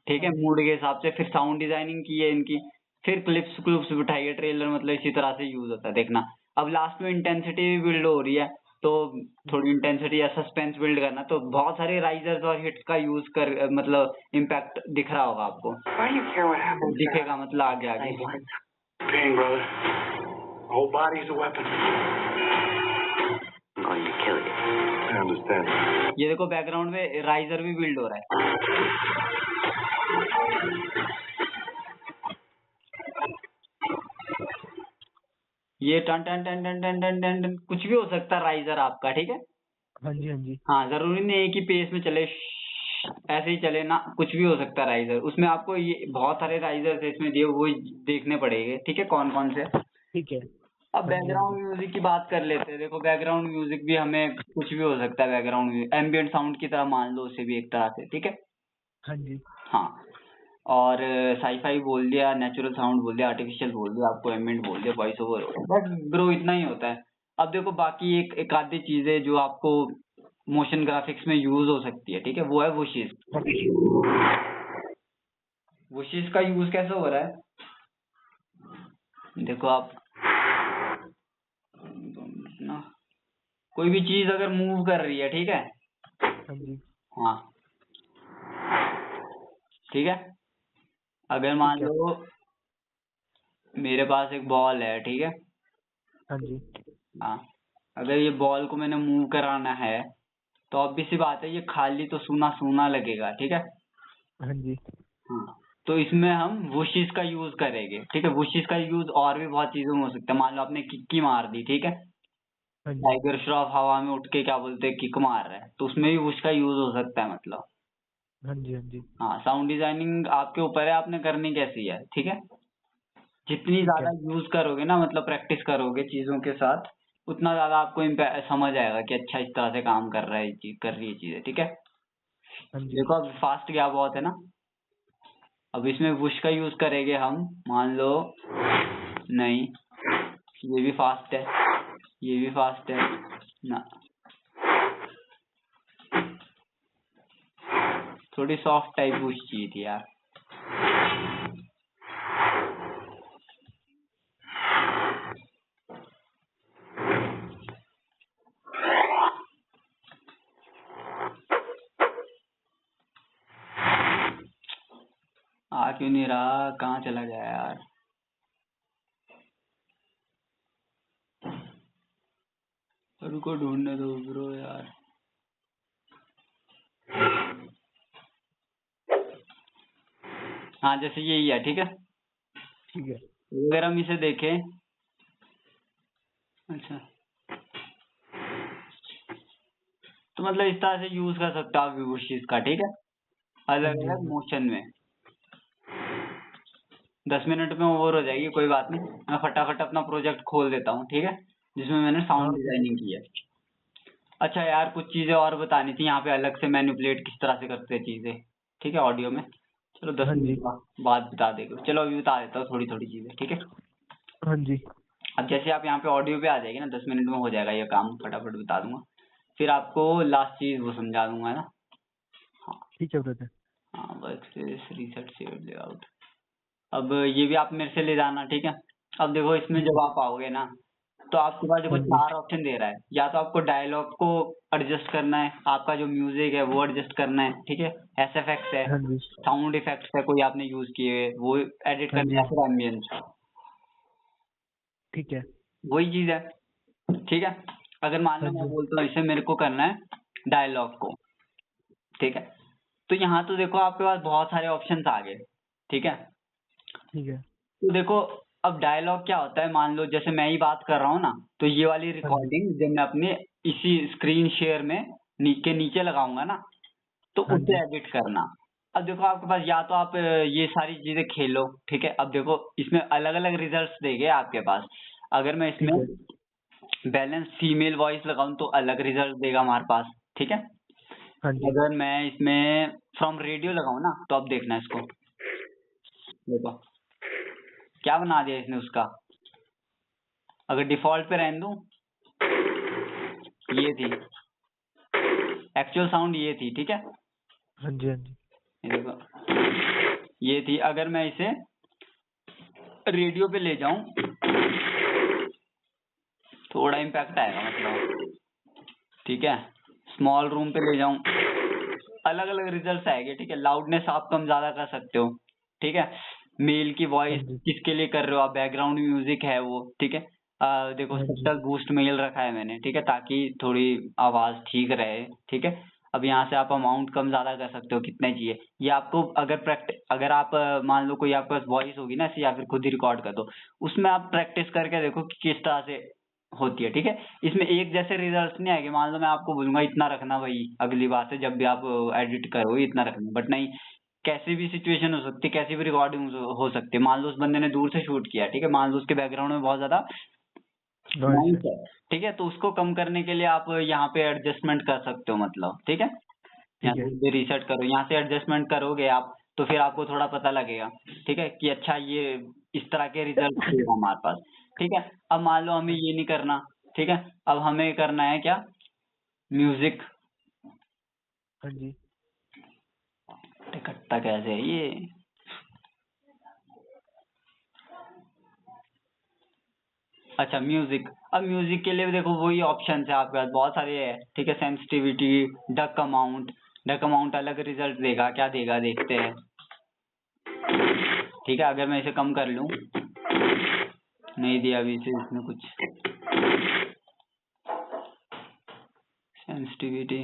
ठीक है, हाँ जी। मूड के हिसाब से। फिर साउंड डिजाइनिंग की है इनकी, फिर क्लिप्स क्लिप्स बिठाई है। ट्रेलर मतलब इसी तरह से यूज होता है, देखना। अब लास्ट में इंटेंसिटी भी बिल्ड हो रही है, तो थोड़ी इंटेंसिटी या सस्पेंस बिल्ड करना, तो बहुत सारे राइजर्स और हिट्स का यूज कर मतलब इम्पैक्ट दिख रहा होगा आपको, Why do you care what happens? दिखेगा मतलब आगे आगे। Pain, brother. The whole body's a weapon. I'm going to kill you. I understand. ये देखो बैकग्राउंड में राइजर भी बिल्ड हो रहा है। ये टन टन टन टन टन टन टन टन कुछ भी हो सकता है राइजर आपका, ठीक है। हाँ जी, हाँ जी, हाँ, जरूरी नहीं है कि पेस में चले, ऐसे ही चले ना, कुछ भी हो सकता है राइजर उसमें। आपको ये बहुत सारे राइजर्स इसमें दिए, वो देखने पड़ेंगे, ठीक है, कौन कौन से। ठीक है। अब हाँ जी, हाँ बैकग्राउंड म्यूजिक की बात कर लेते हैं। देखो बैकग्राउंड म्यूजिक भी हमें कुछ भी हो सकता है, बैकग्राउंड म्यूजिक एम्बियंट साउंड की तरह मान लो उसे भी एक तरह से, ठीक है। हाँ जी, हाँ, और साईफाई बोल दिया, नेचुरल साउंड बोल दिया, आर्टिफिशियल बोल दिया, आपको एम्बियंट बोल दिया, वॉइस ओवर हो गया, बस ब्रो इतना ही होता है। अब देखो बाकी एक आधी चीजें जो आपको मोशन ग्राफिक्स में यूज हो सकती है, ठीक है, वो है वुशिस। वुशिस का यूज कैसे हो रहा है, देखो आप ना, कोई भी चीज अगर मूव कर रही है, ठीक है, हाँ जी, हाँ, ठीक है, अगर मान ठीक है। लो मेरे पास एक बॉल है, ठीक है, हाँ जी, हाँ, अगर ये बॉल को मैंने मूव कराना है, तो ऑब्वियस सी बात है ये खाली तो सूना सूना लगेगा, ठीक है। हाँ जी, हाँ, तो इसमें हम वुशिस का यूज करेंगे, ठीक है। वुशिस का यूज और भी बहुत चीजों में हो सकता है। मान लो आपने किक्की मार दी, ठीक है, हाँ जी, टाइगर श्रॉफ हवा में उठ के क्या बोलते हैं, किक मार रहा है, तो उसमें भी वुश का यूज हो सकता है मतलब। हाँ जी, हाँ जी, हाँ, साउंड डिजाइनिंग आपके ऊपर है, आपने करनी कैसी है, ठीक है। जितनी ठीक ज्यादा है। यूज करोगे ना, मतलब प्रैक्टिस करोगे चीजों के साथ, उतना ज्यादा आपको समझ आएगा कि अच्छा इस तरह से काम कर रहा है ये चीज, कर रही है चीजें, ठीक है। हाँ जी, देखो अब फास्ट गया बहुत है ना, अब इसमें वुश का यूज करेंगे हम, मान लो नहीं, ये भी फास्ट है, ये भी फास्ट है ना, थोड़ी सॉफ्ट टाइप वुश चाहिए थी यार। आ क्यों नहीं रहा, कहाँ चला गया यार। रुको ढूंढने दो ब्रो यार। हाँ, जैसे यही है, ठीक है। ठीक है। अगर हम इसे देखें, अच्छा, तो मतलब इस तरह से यूज कर सकते हो आप विभूषित का, ठीक है, अलग हाँ अलग जी, मोशन में। 10 मिनट में ओवर हो जाएगी, कोई बात नहीं। मैं फटाफट अपना प्रोजेक्ट खोल देता हूँ, ठीक है, जिसमें मैंने हाँ साउंड हाँ, डिजाइनिंग की है। अच्छा यार, कुछ चीजें और बतानी थी यहाँ पे, अलग से मैनिपुलेट किस तरह से करते हैं चीजें, ठीक है, ऑडियो में। चलो 10 हाँ जी, मिनट बाद बता देगा, चलो अभी बता देता हूँ थोड़ी थोड़ी चीजें, ठीक है। हाँ जी, अब जैसे आप यहाँ पे ऑडियो पे आ जाएगी ना, 10 मिनट में हो जाएगा ये काम, फटाफट बता दूंगा। फिर आपको लास्ट चीज वो समझा दूंगा ना। हाँ, ठीक है ब्रदर। हाँ, वर्कस्पेस रीसेट सेव लेआउट। अब ये भी आप मेरे से ले जाना, ठीक है। अब देखो इसमें ठीक जब है। आप आओगे ना, तो आपके पास देखो हाँ जी, 4 ऑप्शन दे रहा है। या तो आपको डायलॉग को एडजस्ट करना है, आपका जो म्यूजिक है वो एडजस्ट करना है, ठीक है, एसएफएक्स है, हाँ जी, साउंड इफेक्ट्स है कोई आपने यूज किए हुए, वो एडिट हाँ करना है, जी, या फिर एम्बियंस, ठीक है। वही चीज है, ठीक है। अगर मान हाँ लो मैं जी, बोलता हूँ इसे मेरे को करना है डायलॉग को, ठीक है, तो यहाँ तो देखो आपके पास बहुत सारे ऑप्शंस आ गए, ठीक है। ठीक है। तो देखो अब डायलॉग क्या होता है, मान लो जैसे मैं ही बात कर रहा हूँ ना, तो ये वाली हाँ जी, रिकॉर्डिंग जब मैं अपने इसी स्क्रीन शेयर में नीचे लगाऊंगा ना, तो हाँ उसे जी, एडिट करना। अब देखो आपके पास या तो आप ये सारी चीजें खेलो, ठीक है। अब देखो इसमें अलग अलग रिजल्ट्स देंगे आपके पास। अगर मैं ठीक इसमें है। बैलेंस फीमेल वॉइस लगाऊं तो अलग रिजल्ट देगा हमारे पास, ठीक है। हाँ जी। अगर मैं इसमें फ्रॉम रेडियो लगाऊं ना तो अब देखना इसको, देखो क्या बना दिया इसने उसका। अगर डिफॉल्ट पे रहने दूं, ये थी एक्चुअल साउंड, ये थी, ठीक है। हाँ जी। हाँ जी। ये देखो ये थी। अगर मैं इसे रेडियो पे ले जाऊं थोड़ा इम्पैक्ट आएगा मतलब, ठीक है। स्मॉल रूम पे ले जाऊं अलग अलग रिजल्ट आएंगे, ठीक है। लाउडनेस आप कम ज्यादा कर सकते हो, ठीक है। मेल की वॉइस हाँ जी। किसके लिए कर रहे हो आप, बैकग्राउंड म्यूजिक है वो, ठीक है। देखो हाँ जी। सटल बूस्ट मेल रखा है मैंने, ठीक है, ताकि थोड़ी आवाज ठीक रहे, ठीक है। अब यहाँ से आप अमाउंट कम ज्यादा कर सकते हो, कितने चाहिए ये आपको। अगर आप मान लो कोई आपके पास वॉइस होगी ना ऐसी, या फिर खुद ही रिकॉर्ड कर दो, उसमें आप प्रैक्टिस करके देखो कि किस तरह से होती है, ठीक है। इसमें एक जैसे रिजल्ट नहीं आएंगे। मान लो मैं आपको बोलूंगा इतना रखना भाई, अगली बार से जब भी आप एडिट करो इतना रखना, बट नहीं, कैसी भी सिचुएशन हो सकती है, कैसी भी रिकॉर्डिंग हो सकती है। मान लो उस बंदे ने दूर से शूट किया, ठीक है, मान लो उसके बैकग्राउंड में बहुत ज्यादा नॉइस नॉइस है। है, ठीक है, तो उसको कम करने के लिए आप यहाँ पे एडजस्टमेंट कर सकते हो मतलब, ठीक है। यहाँ ठीक है। से रीसेट करो, यहाँ से एडजस्टमेंट करोगे आप तो फिर आपको थोड़ा पता लगेगा, ठीक है, कि अच्छा ये इस तरह के रिजल्ट देगा हमारे पास, ठीक है। अब मान लो हमें ये नहीं करना, ठीक है। अब हमें करना है क्या, म्यूजिक। हाँ जी। इकट्ठा कैसे है ये, अच्छा म्यूजिक। अब म्यूजिक के लिए देखो वही ऑप्शन है आपके पास, बहुत सारे है, ठीक है। सेंसिटिविटी, डक अमाउंट अलग रिजल्ट देगा, क्या देगा देखते हैं, ठीक है। अगर मैं इसे कम कर लूं, नहीं दिया अभी इसे इसने कुछ, सेंसिटिविटी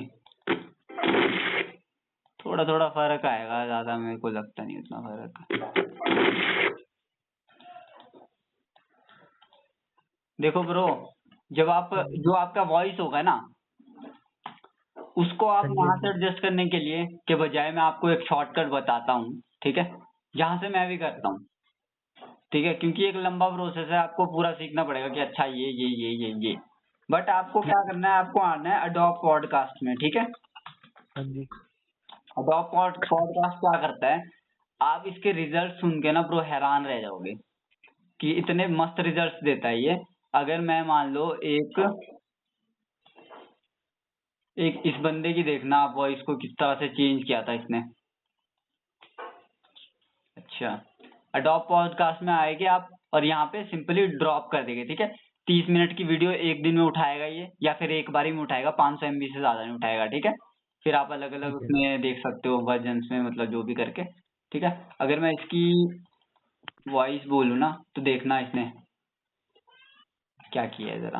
थोड़ा थोड़ा फर्क आएगा, ज्यादा मेरे को लगता नहीं उतना फर्क। देखो ब्रो, जब आप जो आपका वॉइस होगा ना उसको आप हाँ जी। वहां से एडजस्ट करने के लिए के बजाय मैं आपको एक शॉर्टकट बताता हूँ, ठीक है, जहां से मैं भी करता हूँ, ठीक है। क्योंकि एक लंबा प्रोसेस है, आपको पूरा सीखना पड़ेगा कि अच्छा ये बट आपको क्या करना है, आपको आना है अडोब पॉडकास्ट में, ठीक है। हाँ जी। अडोब पॉडकास्ट क्या करता है, आप इसके रिजल्ट सुन के ना ब्रो हैरान रह जाओगे कि इतने मस्त रिजल्ट्स देता है ये। अगर मैं मान लो एक इस बंदे की देखना आप, वॉइस को किस तरह से चेंज किया था इसने। अच्छा, अडोब पॉडकास्ट में आएंगे आप और यहाँ पे सिंपली ड्रॉप कर देंगे, ठीक है। 30 मिनट की वीडियो एक दिन में उठाएगा ये, या फिर एक बारी में उठाएगा, 500 MB से ज्यादा नहीं उठाएगा, ठीक है। फिर आप अलग अलग ठीक है। उसमें देख सकते हो वर्जन्स में, मतलब जो भी करके, ठीक है। अगर मैं इसकी वॉइस बोलूँ ना तो देखना इसने क्या किया है जरा,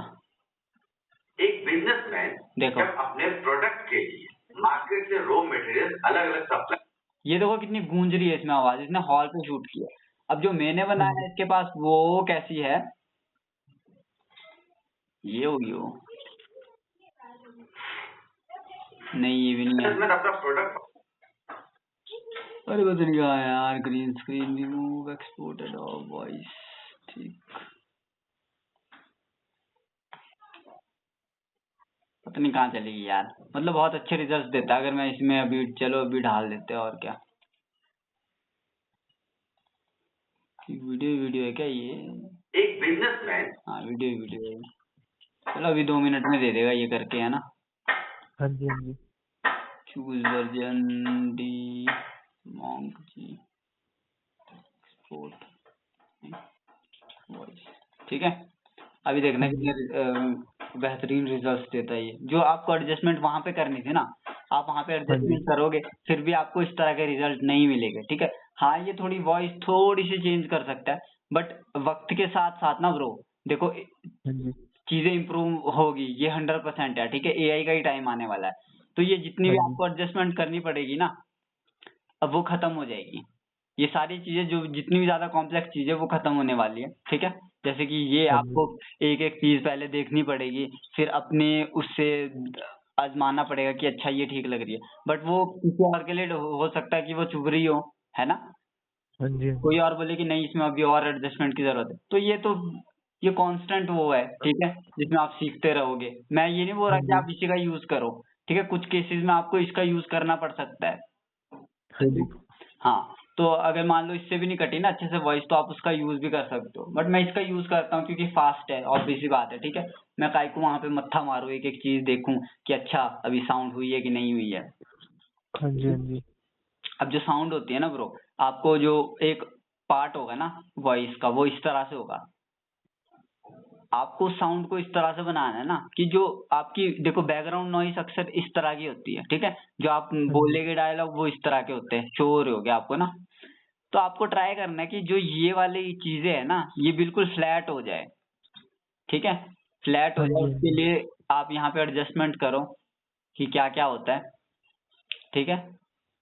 एक बिजनेसमैन देखो जब अपने प्रोडक्ट के लिए मार्केट से रॉ मटेरियल अलग अलग सप्लाई, ये देखो कितनी गूंज रही है इसमें आवाज, इसने हॉल पे शूट किया। अब जो मैंने हाँ बनाया है जी। इसके पास वो कैसी है, ये होगी वो, नहीं ये भी नहीं है। बिजनेसमैन अपना प्रोडक्ट, अरे बदल गया यार, green screen remove exported of voice, ठीक, पता नहीं कहाँ चलेगी यार। मतलब बहुत अच्छे रिजल्ट देता है। अगर मैं इसमें अभी, चलो अभी डाल देते हैं और क्या, वीडियो है क्या ये, एक बिजनेसमैन, हाँ वीडियो है। चलो अभी 2 मिनट में दे देगा ये करके, है ना। हाँ जी। हाँ जी। चूज वर्जन डी मॉन्क जी एक्सपोर्ट वॉइस, ठीक है। अभी देखना हाँ जी। कितने बेहतरीन रिजल्ट्स देता है ये। जो आपको एडजस्टमेंट वहां पे करनी थी ना, आप वहां पे हाँ जी। एडजस्टमेंट करोगे फिर भी आपको इस तरह के रिजल्ट नहीं मिलेंगे, ठीक है। हाँ ये थोड़ी वॉइस थोड़ी सी चेंज कर सकता है, बट वक्त के साथ साथ ना ब्रो देखो हाँ जी। चीजें इम्प्रूव होगी, ये 100% है, ठीक है। AI का ही टाइम आने वाला है, तो ये जितनी हाँ भी जी। आपको एडजस्टमेंट करनी पड़ेगी ना अब वो खत्म हो जाएगी। ये सारी चीजें जो जितनी भी ज्यादा कॉम्प्लेक्स चीजें वो खत्म होने वाली है, ठीक है। जैसे कि ये हाँ जी। आपको एक एक चीज पहले देखनी पड़ेगी, फिर अपने उससे आजमाना पड़ेगा कि अच्छा ये ठीक लग रही है, बट वो किसी और के लिए हो सकता है कि वो चुभ रही हो, है ना। हाँ जी हाँ कोई जी और बोले कि नहीं इसमें अभी और एडजस्टमेंट की जरूरत है, तो ये कांस्टेंट वो है, ठीक है, जिसमें आप सीखते रहोगे। मैं ये नहीं बोल रहा हाँ कि जी आप इसी का यूज करो, ठीक है, कुछ केसेस में आपको इसका यूज करना पड़ सकता है। हाँ जी हाँ, तो अगर मान लो इससे भी नहीं कटी ना अच्छे से वॉइस, तो आप उसका यूज भी कर सकते हो, बट मैं इसका यूज करता हूँ क्योंकि फास्ट है, ऑब्वियस सी बात है, ठीक है। मैं काहे को वहां पे मत्था मारूं, एक एक चीज देखूं कि अच्छा अभी साउंड हुई है कि नहीं हुई है। हाँ जी हाँ जी अब जो साउंड होती है ना ब्रो, आपको जो एक पार्ट होगा ना वॉइस का, वो इस तरह से होगा। आपको साउंड को इस तरह से बनाना है ना कि जो आपकी देखो बैकग्राउंड नॉइस अक्सर इस तरह की होती है, ठीक है, जो आप बोलेगे डायलॉग वो इस तरह के होते हैं, शोर हो गया आपको ना। तो आपको ट्राई करना है कि जो ये वाली चीजें है ना ये बिल्कुल फ्लैट हो जाए, ठीक है, फ्लैट हो हाँ जाए। जी हाँ उसके जी लिए आप यहाँ पे एडजस्टमेंट करो कि क्या क्या होता है, ठीक है।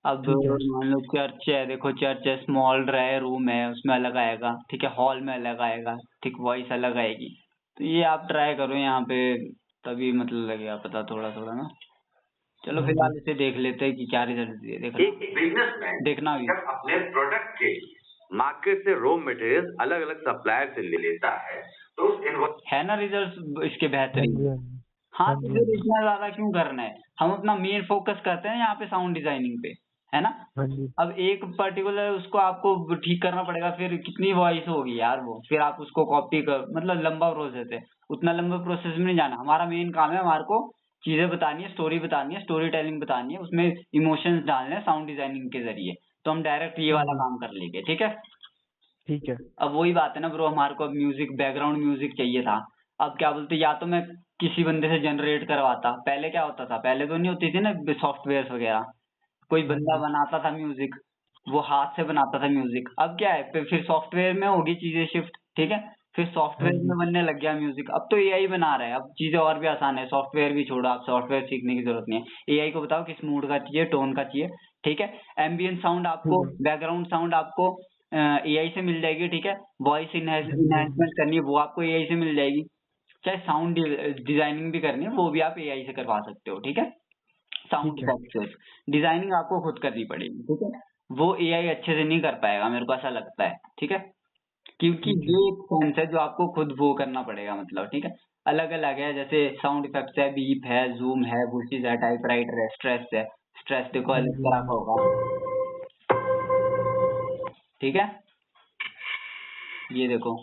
अब ठीक है मान लो चर्च है, देखो चर्च है, स्मॉल रहे रूम है, उसमें अलग आएगा, ठीक है, हॉल में अलग आएगा, ठीक, वॉइस अलग आएगी। तो ये आप ट्राई करो यहाँ पे, तभी मतलब लगेगा पता थोड़ा थोड़ा ना। चलो हाँ जी फिलहाल इसे देख लेते हैं कि क्या रिजल्ट दिए, देखना एक बिजनेसमैन देखना भी। जब अपने प्रोडक्ट के मार्केट से रॉ मटेरियल अलग अलग सप्लायर से ले लेता है तो उस इन्वॉइस है ना रिजल्ट इसके हाँ बेहतरीन। जी हाँ जी हाँ, हाँ तो जी हाँ फिर जी इतना ज्यादा क्यों करना है, हम अपना मेन फोकस करते हैं यहाँ पे साउंड डिजाइनिंग पे, है ना। हाँ जी अब एक पर्टिकुलर उसको आपको ठीक करना पड़ेगा, फिर कितनी वॉइस होगी यार वो, फिर आप उसको कॉपी कर, मतलब लंबा प्रोसेस है, उतना लंबा प्रोसेस में नहीं जाना। हमारा मेन काम है, हमारे को चीजें बतानी है, स्टोरी बतानी है, स्टोरी टेलिंग बतानी है, उसमें इमोशंस डालने हैं साउंड डिजाइनिंग के जरिए। तो हम डायरेक्ट ये हाँ वाला जी काम कर लेंगे, ठीक है। ठीक है अब वही बात है ना ब्रो, हमारे को अब म्यूजिक बैकग्राउंड म्यूजिक चाहिए था। अब क्या बोलते, या तो मैं किसी बंदे से जनरेट करवाता, पहले क्या होता था, पहले तो नहीं होती थी ना सॉफ्टवेयर वगैरह, कोई हाँ बंदा जी बनाता था म्यूजिक, वो हाथ से बनाता था म्यूजिक। अब क्या है, फिर सॉफ्टवेयर में होगी चीजें शिफ्ट, ठीक है, फिर हाँ सॉफ्टवेयर जी में बनने लग गया म्यूजिक। अब तो एआई बना रहा है, अब चीजें और भी आसान है, सॉफ्टवेयर भी छोड़ो, आप सॉफ्टवेयर सीखने की जरूरत नहीं है, एआई को बताओ किस मूड का चाहिए, टोन का चाहिए, ठीक है। एम्बियंट साउंड ठीक आपको, है बैकग्राउंड साउंड आपको एआई से मिल जाएगी, ठीक है। वॉइस हाँ जी हाँ जी इनहेंसमेंट करनी है वो आपको एआई से मिल जाएगी। चाहे साउंड डिजाइनिंग भी करनी है वो भी आप एआई से करवा सकते हो, ठीक है। साउंड ठीक है इफेक्ट्स डिजाइनिंग आपको खुद करनी पड़ेगी, ठीक है। वो एआई अच्छे से नहीं कर पाएगा, मेरे को ऐसा लगता है, ठीक है, क्योंकि ठीक है ये एक सेंस है जो आपको खुद वो करना पड़ेगा, मतलब, ठीक है। अलग अलग है, जैसे साउंड इफेक्ट्स है, बीप है, जूम है, बुशेस है, टाइपराइटर है, स्ट्रेस है। स्ट्रेस देखो हाँ अलग जी हाँ तरह का जी होगा, ठीक है, ये देखो।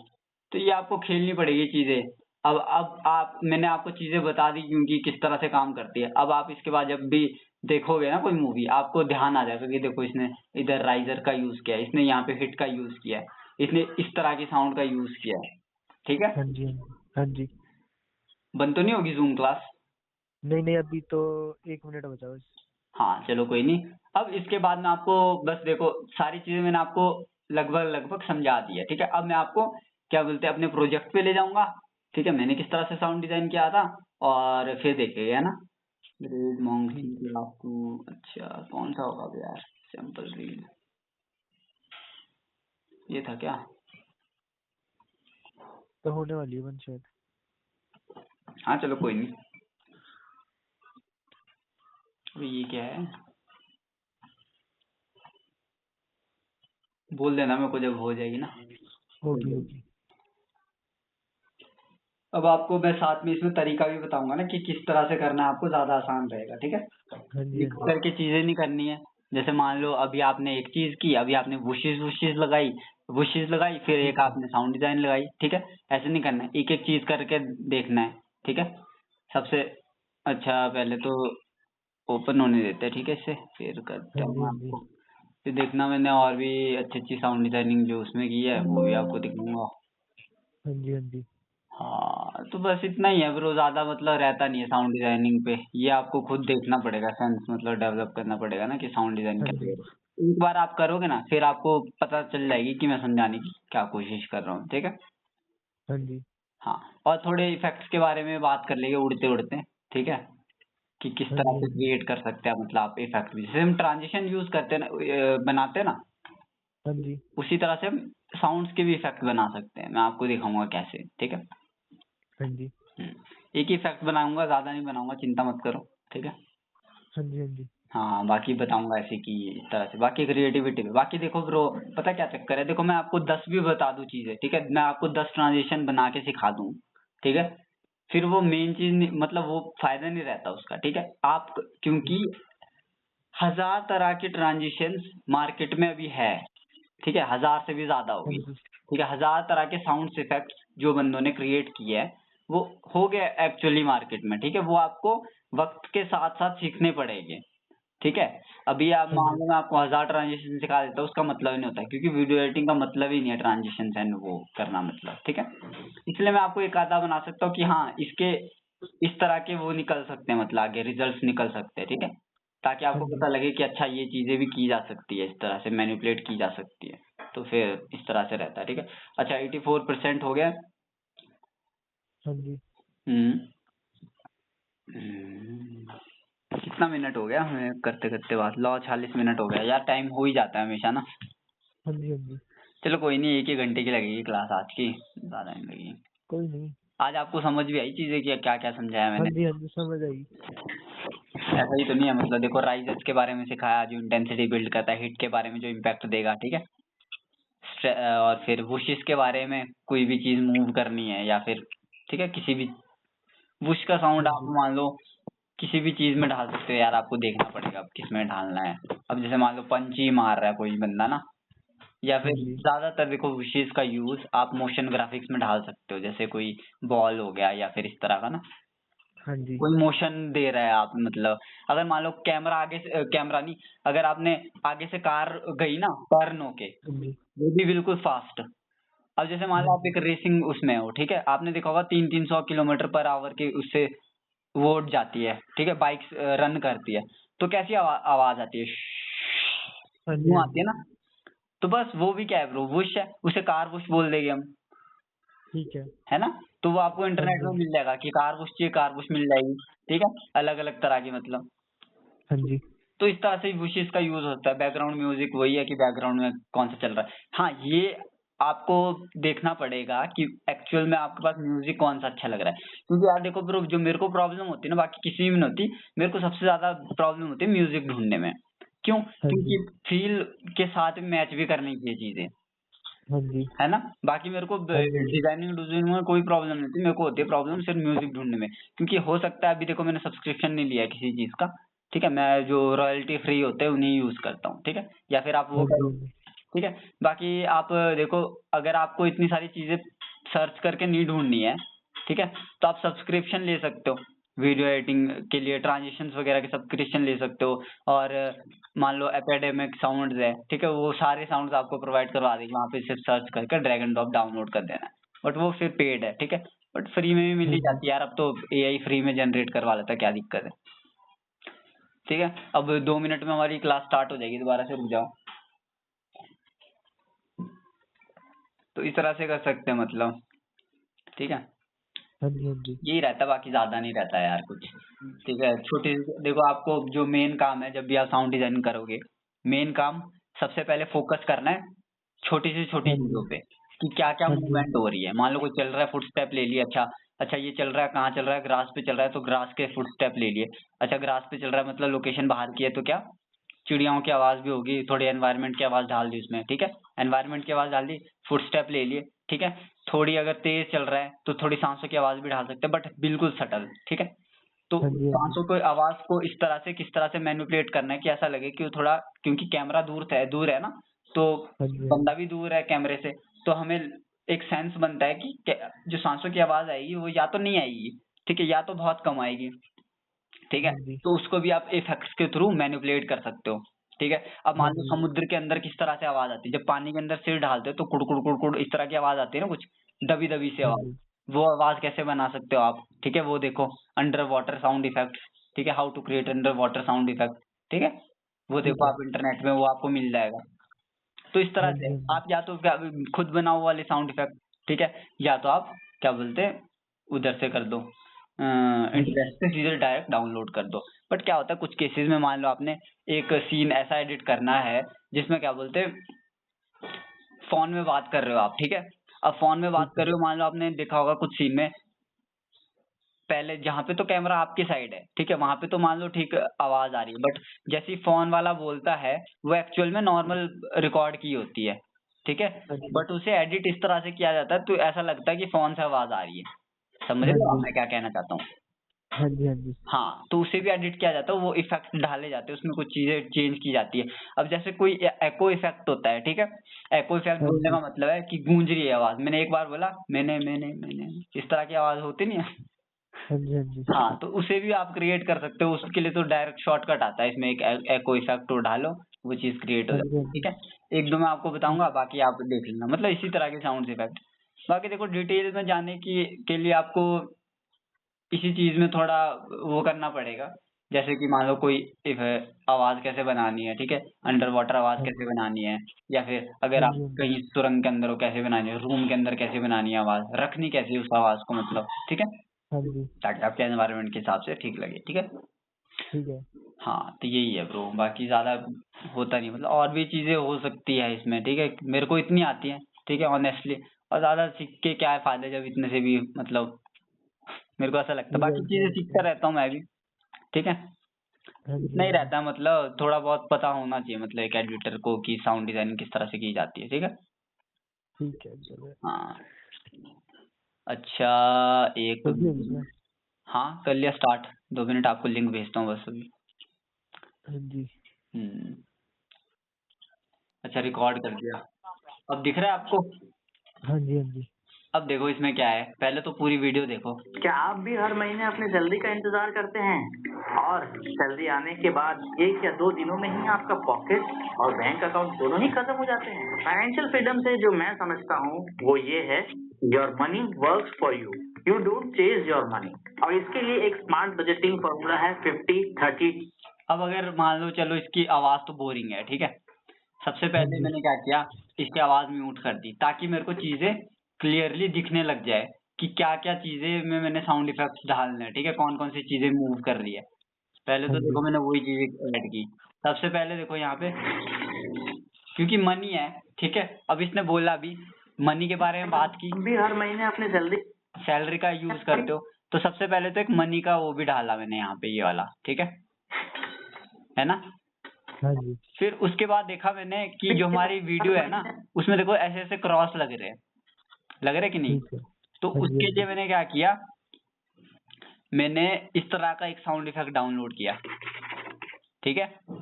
तो ये आपको खेलनी पड़ेगी चीजें। अब आप, मैंने आपको चीजें बता दी क्योंकि किस तरह से काम करती है। अब आप इसके बाद जब भी देखोगे ना कोई मूवी, आपको ध्यान आ जाएगा कि देखो इसने इधर राइजर का यूज किया है, इसने यहाँ पे हिट का यूज किया है, इसने इस तरह की साउंड का यूज किया है, ठीक है। हाँ जी हाँ जी हाँ जी बंद तो नहीं होगी जूम क्लास। नहीं नहीं अभी तो 1 मिनट बचा बस हाँ चलो कोई नहीं। अब इसके बाद में आपको बस देखो, सारी चीजें मैंने आपको लगभग लगभग समझा दी है, ठीक है। अब मैं आपको क्या बोलते हैं अपने प्रोजेक्ट पे ले जाऊंगा, ठीक है, मैंने किस तरह से साउंड डिजाइन किया था, और फिर देखेंगे, है ना। ग्रेड ठीक मॉन्की क्लास 2, अच्छा कौन सा होगा अभी यार, सैंपल रील, ये था क्या। तो होने वाली है बंद शायद हाँ चलो कोई नहीं। अभी ये क्या है, बोल देना मेरे को जब हो जाएगी ना। होगी होगी अब आपको मैं साथ में इसमें तरीका भी बताऊंगा ना कि किस तरह से करना है, आपको ज्यादा आसान रहेगा, ठीक है। हाँ जी हाँ मिक्स जी करके चीजें नहीं करनी है। जैसे मान लो अभी आपने एक चीज की, अभी आपने वुशेस वुशेस लगाई, वुशेस लगाई, फिर एक ठीक है आपने साउंड डिजाइन लगाई, ठीक है। ऐसे नहीं करना है, एक एक चीज करके देखना है, ठीक है। सबसे अच्छा पहले तो ओपन होने देते हैं, ठीक है, इससे फिर हाँ करते हैं जी मैं हाँ जी आपको। फिर देखना मैंने और भी अच्छी अच्छी साउंड डिजाइनिंग जो उसमें की है वो भी आपको दिखाऊंगा। हाँ जी हाँ जी हाँ तो बस इतना ही है ब्रो, ज्यादा मतलब रहता नहीं है साउंड डिजाइनिंग पे। ये आपको खुद देखना पड़ेगा, सेंस मतलब डेवलप करना पड़ेगा ना कि साउंड डिजाइन हाँ कैसे जी करें। एक बार आप करोगे ना फिर आपको पता चल जाएगी कि मैं समझाने की क्या कोशिश कर रहा हूँ, ठीक है। हाँ जी हाँ, और थोड़े इफेक्ट्स के बारे में बात कर लेंगे उड़ते उड़ते, ठीक है, कि किस हाँ तरह जी हाँ से जी क्रिएट कर सकते हैं, मतलब आप इफेक्ट भी जैसे हम ट्रांजिशन यूज करते हैं ना, बनाते हैं ना, हाँ जी उसी तरह से हम साउंड्स के भी इफेक्ट बना सकते हैं। मैं आपको दिखाऊंगा कैसे, ठीक है। हाँ जी एक ही इफेक्ट बनाऊंगा, ज्यादा नहीं बनाऊंगा, चिंता मत करो, ठीक है। हाँ जी हाँ जी हाँ बाकी बताऊंगा ऐसे कि इस तरह से बाकी क्रिएटिविटी में बाकी देखो ब्रो पता क्या चक्कर है देखो मैं आपको 10 भी बता दूं चीजें ठीक है मैं आपको 10 ट्रांजिशन बना के सिखा दूं ठीक है फिर वो मेन चीज मतलब वो फायदा नहीं रहता उसका ठीक है आप क्योंकि 1000 तरह के ट्रांजिशंस मार्केट में अभी है ठीक है 1000 से भी ज्यादा हाँ होगी जी ठीक है 1000 तरह के साउंड इफेक्ट्स जो बंदों ने क्रिएट किए हैं वो हो गया एक्चुअली मार्केट में ठीक है वो आपको वक्त के साथ साथ सीखने पड़ेंगे ठीक है अभी आप हाँ मान जी लो मैं आपको 1000 ट्रांजिशन सिखा देता हूँ उसका मतलब ही नहीं होता क्योंकि वीडियो एडिटिंग का मतलब ही नहीं है ट्रांजिशन एंड वो करना मतलब ठीक है इसलिए मैं आपको एक आधा बना सकता हूँ कि हाँ इसके इस तरह के वो निकल सकते हैं मतलब आगे रिजल्ट्स निकल सकते हैं ठीक है ताकि हाँ आपको जी पता लगे कि अच्छा ये चीजें भी की जा सकती है इस तरह से मैनिपुलेट की जा सकती है तो फिर इस तरह से रहता है ठीक है अच्छा 84% हो गया हाँ जी हम्म हम्म, कितना मिनट हो गया हमें करते करते बात लो 40 मिनट हो गया यार टाइम हो ही जाता है हमेशा ना हाँ जी हाँ जी चलो कोई नहीं एक ही घंटे की लगेगी क्लास आज की ज्यादा नहीं लगेगी कोई नहीं। आज आपको समझ भी आई चीजें कि क्या क्या समझाया हाँ मैंने जी हाँ जी समझ आई। ऐसा ही तो नहीं है मतलब देखो राइजर्स के बारे में सिखाया जो इंटेंसिटी बिल्ड करता है हिट के बारे में जो इम्पैक्ट देगा ठीक है और फिर वुशिस के बारे में कोई भी चीज मूव करनी है या फिर ठीक है किसी भी वुश का साउंड हाँ आप जी मान लो किसी भी चीज में डाल सकते हो यार आपको देखना पड़ेगा अब किस में डालना है अब जैसे मान लो पंच ही मार रहा है कोई बंदा ना या हाँ फिर जी ज्यादातर देखो विशेष का यूज आप मोशन ग्राफिक्स में डाल सकते हो जैसे कोई बॉल हो गया या फिर इस तरह का ना हाँ जी कोई मोशन दे रहा है आप मतलब अगर मान लो कैमरा आगे से कैमरा नहीं अगर आपने आगे से कार गई ना टर्न होके हाँ जी वो भी बिल्कुल फास्ट अब जैसे मान लो हाँ आप जी एक रेसिंग उसमें हो ठीक है आपने देखा होगा 300 किलोमीटर पर आवर के उससे वो उठ जाती है ठीक है बाइक रन करती है तो कैसी आवाज आती है हाँ जी वो हाँ आती जी है ना तो बस वो भी क्या है ब्रो वुश है उसे कार वुश बोल देंगे हम ठीक है। है ना तो वो आपको हाँ इंटरनेट जी में मिल जाएगा कि कार वुश चाहिए कार वुश मिल जाएगी ठीक है अलग अलग तरह की मतलब हाँ जी तो इस तरह से वुशेस का यूज होता है बैकग्राउंड म्यूजिक वही है कि बैकग्राउंड में कौन सा चल रहा है हाँ ये आपको देखना पड़ेगा कि एक्चुअल में आपके पास म्यूजिक कौन सा अच्छा लग रहा है क्योंकि यार देखो ब्रो जो मेरे को प्रॉब्लम होती है ना बाकी किसी में नहीं होती मेरे को सबसे ज्यादा प्रॉब्लम होती है म्यूजिक ढूंढने में क्यों हाँ जी क्योंकि फील के साथ मैच भी करनी चाहिए चीजें हाँ जी है ना बाकी मेरे को हाँ जी डिजाइनिंग डिजाइनिंग में कोई प्रॉब्लम नहीं थी मेरे को होती है प्रॉब्लम सिर्फ म्यूजिक ढूंढने में क्योंकि हो सकता है अभी देखो मैंने सब्सक्रिप्शन नहीं लिया है किसी चीज का ठीक है मैं जो रॉयल्टी फ्री होते हैं उन्हीं यूज करता हूँ ठीक है या फिर आप वो हाँ करो जी ठीक है बाकी आप देखो अगर आपको इतनी सारी चीजें सर्च करके नहीं ढूंढनी है ठीक है तो आप सब्सक्रिप्शन ले सकते हो वीडियो एडिटिंग के लिए ट्रांजिशंस वगैरह के सब्सक्रिप्शन ले सकते हो और मान लो एकेडमिक साउंड्स है ठीक है वो सारे साउंड्स आपको प्रोवाइड करवा देगी वहां पे सिर्फ सर्च करके ड्रैग एंड ड्रॉप डाउनलोड कर देना है बट वो फिर पेड है ठीक है बट फ्री में भी मिल हाँ ही जी जाती है यार अब तो एआई फ्री में जनरेट करवा लेता है क्या दिक्कत है ठीक है अब 2 मिनट में हमारी क्लास स्टार्ट हो जाएगी दोबारा से रुक जाओ तो इस तरह से कर सकते हैं मतलब ठीक है हाँ जी हाँ जी यही रहता है बाकी ज्यादा नहीं रहता है यार कुछ ठीक है छोटी देखो आपको जो मेन काम है जब भी आप साउंड डिजाइन करोगे मेन काम सबसे पहले फोकस करना है छोटी से छोटी हाँ चीजों जी पे कि क्या क्या हाँ जी मूवमेंट हो रही है मान लो कोई चल रहा है फुट स्टेप ले लिए अच्छा अच्छा ये चल रहा है कहाँ चल रहा है ग्रास पे चल रहा है तो ग्रास के फुट स्टेप ले लिए अच्छा ग्रास पे चल रहा है मतलब लोकेशन बाहर की है तो क्या चिड़ियाओं की आवाज भी होगी थोड़ी एनवायरनमेंट की आवाज डाल दी उसमें ठीक है एनवायरनमेंट की आवाज डाल दी फुट स्टेप ले लिए ठीक है थोड़ी अगर तेज चल रहा है तो थोड़ी सांसों की आवाज भी डाल सकते हैं बट बिल्कुल सटल ठीक है तो हाँ जी हाँ जी सांसों को आवाज को इस तरह से किस तरह से मैनिपुलेट करना है कि ऐसा लगे कि वो थोड़ा क्योंकि कैमरा दूर है ना तो हाँ जी बंदा भी दूर है कैमरे से तो हमें एक सेंस बनता है कि जो सांसों की आवाज आएगी वो या तो नहीं आएगी ठीक है या तो बहुत कम आएगी ठीक है हाँ जी तो उसको भी आप इफेक्ट्स के थ्रू मैनिपुलेट कर सकते हो ठीक है अब हाँ मान लो जी समुद्र के अंदर किस तरह से आवाज आती है जब पानी के अंदर सिर डालते हो तो कुड़ कुड़ कुड़ इस तरह की आवाज आती है ना कुछ दबी दबी से हाँ आवाज जी वो आवाज कैसे बना सकते हो आप ठीक है वो देखो अंडर वाटर साउंड इफेक्ट ठीक है how to create underwater sound effect ठीक है वो ठीक देखो है। आप इंटरनेट में वो आपको मिल जाएगा तो इस तरह हाँ से जी हाँ जी आप या तो खुद बनाओ वाले साउंड इफेक्ट ठीक है या तो आप क्या बोलते हैं उधर से कर दो हाँ जी इंटरनेट से सीधे डायरेक्ट डाउनलोड कर दो बट क्या होता है कुछ केसेस में मान लो आपने एक सीन ऐसा एडिट करना है जिसमें क्या बोलते हैं फोन में बात कर रहे हो आप ठीक है अब फोन में बात ठीक कर है। रहे हो मान लो आपने देखा होगा कुछ सीन में पहले जहाँ पे तो कैमरा आपकी साइड है, ठीक है, वहां पे तो मान लो ठीक आवाज आ रही है, बट जैसे फोन वाला बोलता है वो एक्चुअल में नॉर्मल रिकॉर्ड की होती है, ठीक है, हाँ जी बट उसे एडिट इस तरह से किया जाता है तो ऐसा लगता है कि फोन से आवाज आ रही है। समझ हाँ रहे हो जी मैं क्या कहना चाहता हूँ? हाँ जी हाँ जी हाँ, तो उसे भी एडिट किया जाता है, वो इफेक्ट डाले जाते हैं, उसमें कुछ चीजें चेंज की जाती है। अब जैसे कोई एको इफेक्ट होता है, ठीक है, एको इफेक्ट हाँ बोलने जी का मतलब है कि गूंज रही है आवाज। मैंने एक बार बोला मैंने इस तरह की आवाज होती नहीं है। हाँ जी हाँ जी हाँ, तो उसे भी आप क्रिएट कर सकते हो, उसके लिए तो डायरेक्ट शॉर्टकट आता है, इसमें एक एको इफेक्ट डालो, वो चीज क्रिएट हो हाँ जी जाती है, हाँ ठीक है। एक दो मैं आपको बताऊंगा, बाकी आप देख लेना, मतलब इसी तरह के साउंड इफेक्ट। बाकी देखो डिटेल में जाने की के लिए आपको इसी चीज में थोड़ा वो करना पड़ेगा, जैसे कि मान लो कोई इफ आवाज कैसे बनानी है, ठीक है, अंडर वाटर आवाज हाँ कैसे जी बनानी है, या फिर अगर हाँ आप जी हाँ जी कहीं सुरंग के अंदर हो कैसे बनानी है, रूम के अंदर कैसे बनानी है, आवाज रखनी कैसे है उस आवाज को, मतलब ठीक है, हाँ जी ताकि आपके एनवायरनमेंट के हिसाब से ठीक लगे, ठीक है। ठीक है हाँ, तो यही है ब्रो, बाकी ज्यादा होता नहीं, मतलब और भी चीजें हो सकती है इसमें, ठीक है, मेरे को इतनी आती है, ठीक है, ऑनेस्टली। और ज्यादा सीख के क्या है फायदा जब इतने से भी, मतलब मेरे को ऐसा लगता है, ठीक है बाकी चीजें सीखता एग्जैक्टली रहता हूँ मैं भी, ठीक है। हाँ जी इतना ही हाँ जी रहता है, मतलब थोड़ा बहुत पता होना चाहिए, मतलब एक एडिटर को कि साउंड डिजाइनिंग किस तरह से की जाती है, ठीक है। ठीक है चलो हाँ, अच्छा, एक कर दिया इसमें हाँ कर लिया स्टार्ट, 2 मिनट आपको लिंक भेजता हूँ बस अभी। हाँ जी हम्म, अच्छा रिकॉर्ड कर दिया, अब दिख रहा है आपको? हाँ जी हाँ जी अब देखो इसमें क्या है, पहले तो पूरी वीडियो देखो। क्या आप भी हर महीने अपनी सैलरी का इंतजार करते हैं और सैलरी आने के बाद 1 या 2 दिनों में ही आपका पॉकेट और बैंक अकाउंट दोनों ही खत्म हो जाते हैं? फाइनेंशियल फ्रीडम से जो मैं समझता हूँ वो ये है, your money works for you, you don't chase your money. और इसके लिए एक स्मार्ट बजटिंग फॉर्मूला है 50-30। अब अगर मान लो चलो इसकी आवाज तो बोरिंग है, ठीक है, सबसे हाँ पहले जी मैंने क्या किया, इसकी आवाज म्यूट कर दी ताकि मेरे को चीजें क्लियरली दिखने लग जाए कि क्या क्या चीजें में मैंने साउंड इफेक्ट्स डालने हैं, ठीक है, कौन कौन सी चीजें मूव कर रही है। पहले हाँ तो जी देखो मैंने वही चीजें ऐड की। सबसे पहले देखो यहाँ पे, क्योंकि मनी है, ठीक है, अब इसने बोला भी मनी के बारे में बात की, आप भी हर महीने अपनी सैलरी सैलरी का यूज करते हो, तो सबसे पहले तो एक मनी का वो भी डाला मैंने यहाँ पे, ये वाला, ठीक है ना। हाँ जी फिर उसके बाद देखा मैंने कि जो हमारी वीडियो है ना, उसमें देखो ऐसे ऐसे क्रॉस लग रहे कि नहीं, ठीक है तो हाँ जी उसके हाँ लिए जी मैंने क्या किया, मैंने इस तरह का एक साउंड इफेक्ट डाउनलोड किया, ठीक है। हाँ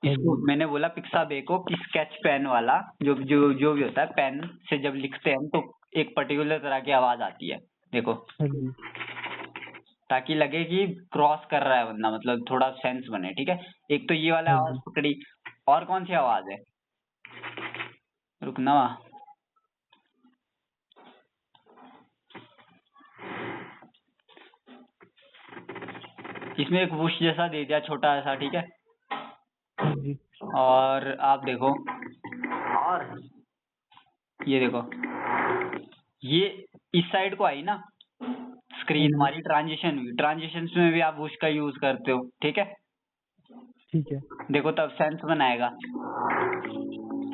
इसको जी मैंने बोला पिक्साबे को कि स्केच पेन वाला जो भी होता है, पेन से जब लिखते हैं हम तो एक पर्टिकुलर तरह की आवाज आती है, देखो, हाँ जी ताकि लगे कि क्रॉस कर रहा है बंदा, मतलब थोड़ा सेंस बने, ठीक है। एक तो ये वाला हाँ आवाज जी पकड़ी, और कौन सी आवाज है, रुकना, इसमें एक वुश जैसा दे दिया छोटा सा, ठीक है, हाँ जी और आप देखो, और ये देखो, ये इस साइड को आई ना स्क्रीन हाँ जी हमारी, ट्रांजिशन हुई, ट्रांजिशन में भी आप वुश का यूज करते हो, ठीक है, ठीक है देखो तब सेंस बनाएगा,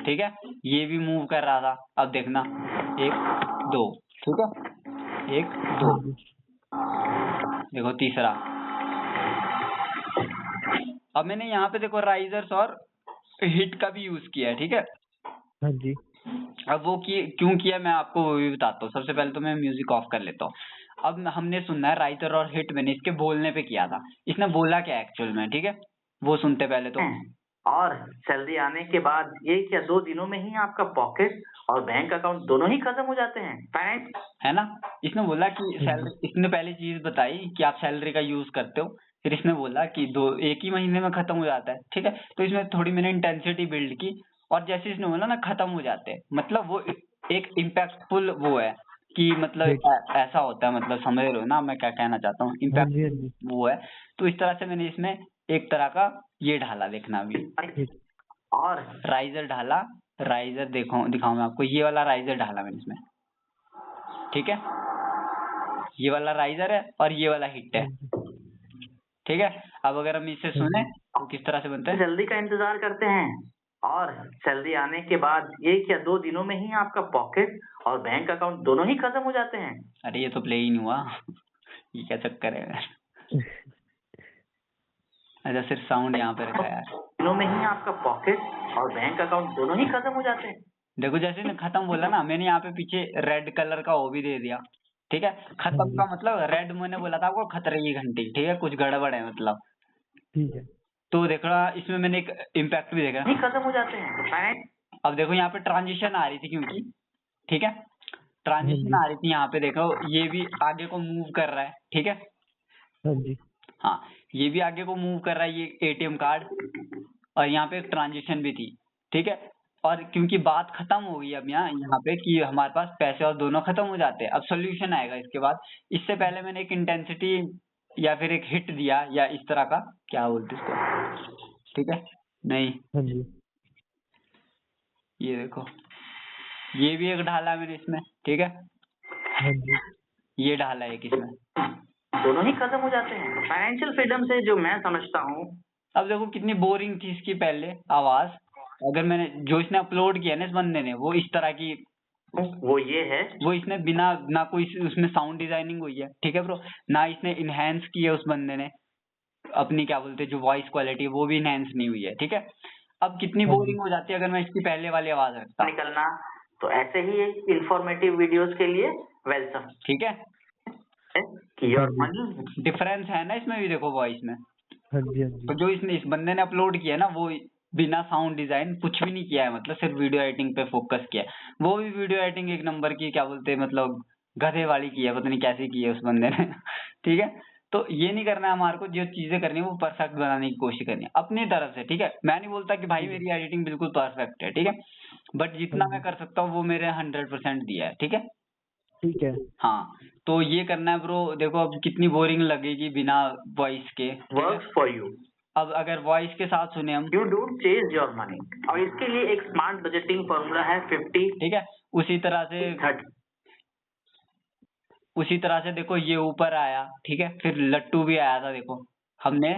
ठीक है। ये भी मूव कर रहा था, अब देखना, 1 2, ठीक है, 1 2, हाँ जी देखो तीसरा। अब मैंने यहाँ पे देखो राइजर्स और हिट का भी यूज किया है, ठीक है। हाँ जी अब वो क्यों किया मैं आपको वो भी बताता हूँ। सबसे पहले तो मैं म्यूजिक ऑफ कर लेता हूँ। अब हमने सुनना है राइटर और हिट, मैंने इसके बोलने पे किया था, इसने बोला क्या एक्चुअल में, ठीक है, वो सुनते पहले तो। और सैलरी आने के बाद 1 या 2 दिनों में ही आपका पॉकेट और बैंक अकाउंट दोनों ही खत्म हो जाते हैं। है ना, इसने बोला कि हाँ जी सैलरी, इसने पहली चीज बताई कि आप सैलरी का यूज करते हो, फिर इसने बोला कि एक ही महीने में खत्म हो जाता है, ठीक है। तो इसमें थोड़ी मैंने इंटेंसिटी बिल्ड की, और जैसे इसने बोला ना खत्म हो जाते हैं, मतलब वो एक इम्पैक्टफुल वो है कि मतलब हिट ऐसा होता है, मतलब समझ रहे हो ना मैं क्या कहना चाहता हूँ, हाँ जी हाँ इम्पैक्टफुल जी वो है। तो इस तरह से मैंने इसमें एक तरह का ये ढाला, देखना अभी, हिट और राइजर ढाला, राइजर देखो दिखाऊं मैं आपको, ये वाला राइजर ढाला मैंने इसमें, ठीक है, ये वाला राइजर है और ये वाला हिट हाँ है, जी ठीक है। अब अगर हम इसे हाँ सुने जी तो किस तरह से बनता है, सैलरी का इंतजार करते हैं और सैलरी आने के बाद 1 या 2 दिनों में ही आपका पॉकेट और बैंक अकाउंट दोनों ही खत्म हो जाते हैं। अरे ये तो प्ले ही नहीं हुआ ये क्या चक्कर है? अच्छा सिर्फ साउंड यहाँ पे रखा है यार। दिनों में ही आपका पॉकेट और बैंक अकाउंट दोनों ही खत्म हो जाते हैं। देखो जैसे ना खत्म बोला ना, मैंने यहाँ पे पीछे रेड कलर का वो भी दे दिया, ठीक है। खत्म हाँ जी। का मतलब रेड, मैंने बोला था आपको खतरे की घंटी, ठीक है, कुछ गड़बड़ है मतलब। ठीक है। तो देखो इसमें मैंने एक इम्पैक्ट भी देखा। ही खत्म हो जाते हैं। अब देखो यहाँ पे ट्रांजिशन आ रही थी क्योंकि, ठीक है, ट्रांजिशन हाँ आ रही थी यहाँ पे, देखो ये भी आगे को मूव कर रहा है, ठीक है। हाँ जी। हाँ ये भी आगे को मूव कर रहा है, ये एटीएम कार्ड, और यहाँ पे एक ट्रांजिशन भी थी, ठीक है। और क्योंकि बात खत्म हो गई अब यहाँ पे कि हमारे पास पैसे और दोनों खत्म हो जाते हैं, अब सोल्यूशन आएगा इसके बाद। इससे पहले मैंने एक इंटेंसिटी या फिर एक हिट दिया, या इस तरह का क्या बोलते इसको, ठीक है। नहीं, हाँ जी। ये देखो ये भी एक ढाला मैंने इसमें, ठीक है, हाँ जी। ये ढाला एक इसमें। दोनों ही खत्म हो जाते हैं। फाइनेंशियल फ्रीडम से जो मैं समझता हूँ, अब देखो कितनी बोरिंग थी इसकी पहले आवाज, अगर मैंने जो इसने अपलोड किया ना इस बंदे ने, वो इस तरह की, वो ये है, वो इसने बिना ना कोई उसमें साउंड डिजाइनिंग हुई है, ठीक है ब्रो, ना इसने इनहेंस की है उस बंदे ने अपनी, क्या बोलते हैं जो वॉइस क्वालिटी है वो भी इनहेंस नहीं हुई है, ठीक है। अब कितनी हाँ जी। बोरिंग हो जाती है अगर मैं इसकी पहले वाली आवाज रखता, निकलना। तो ऐसे ही इंफॉर्मेटिव वीडियोस के लिए वेलकम। ठीक है। Your money. डिफरेंस है ना इसमें भी, देखो वॉइस में। हाँ जी। हाँ जी। तो जो इसने इस बंदे ने अपलोड किया है ना, वो बिना साउंड डिजाइन कुछ भी नहीं किया है, मतलब सिर्फ वीडियो एडिटिंग पे फोकस किया है। वो भी वीडियो एडिटिंग एक नंबर की, क्या बोलते हैं मतलब गधे वाली की है, पता नहीं कैसी की है उस बंदे ने। ठीक है, तो ये नहीं करना है हमारे को, जो चीजें करनी है वो परफेक्ट बनाने की कोशिश करनी है अपनी तरफ से, ठीक है। मैं नहीं बोलता कि भाई मेरी एडिटिंग बिल्कुल परफेक्ट है, ठीक है, बट जितना मैं कर सकता हूँ वो मेरे 100% दिया है, ठीक है। ठीक है। हाँ, तो ये करना है ब्रो। देखो अब कितनी बोरिंग लगेगी बिना वॉइस के, वर्क्स फॉर यू। अब अगर वॉइस के साथ सुने हम, you don't chase your money. और इसके लिए एक स्मार्ट बजटिंग फॉर्मूला है 50, ठीक है। उसी तरह से 30। देखो ये ऊपर आया, ठीक है, फिर लट्टू भी आया था, देखो हमने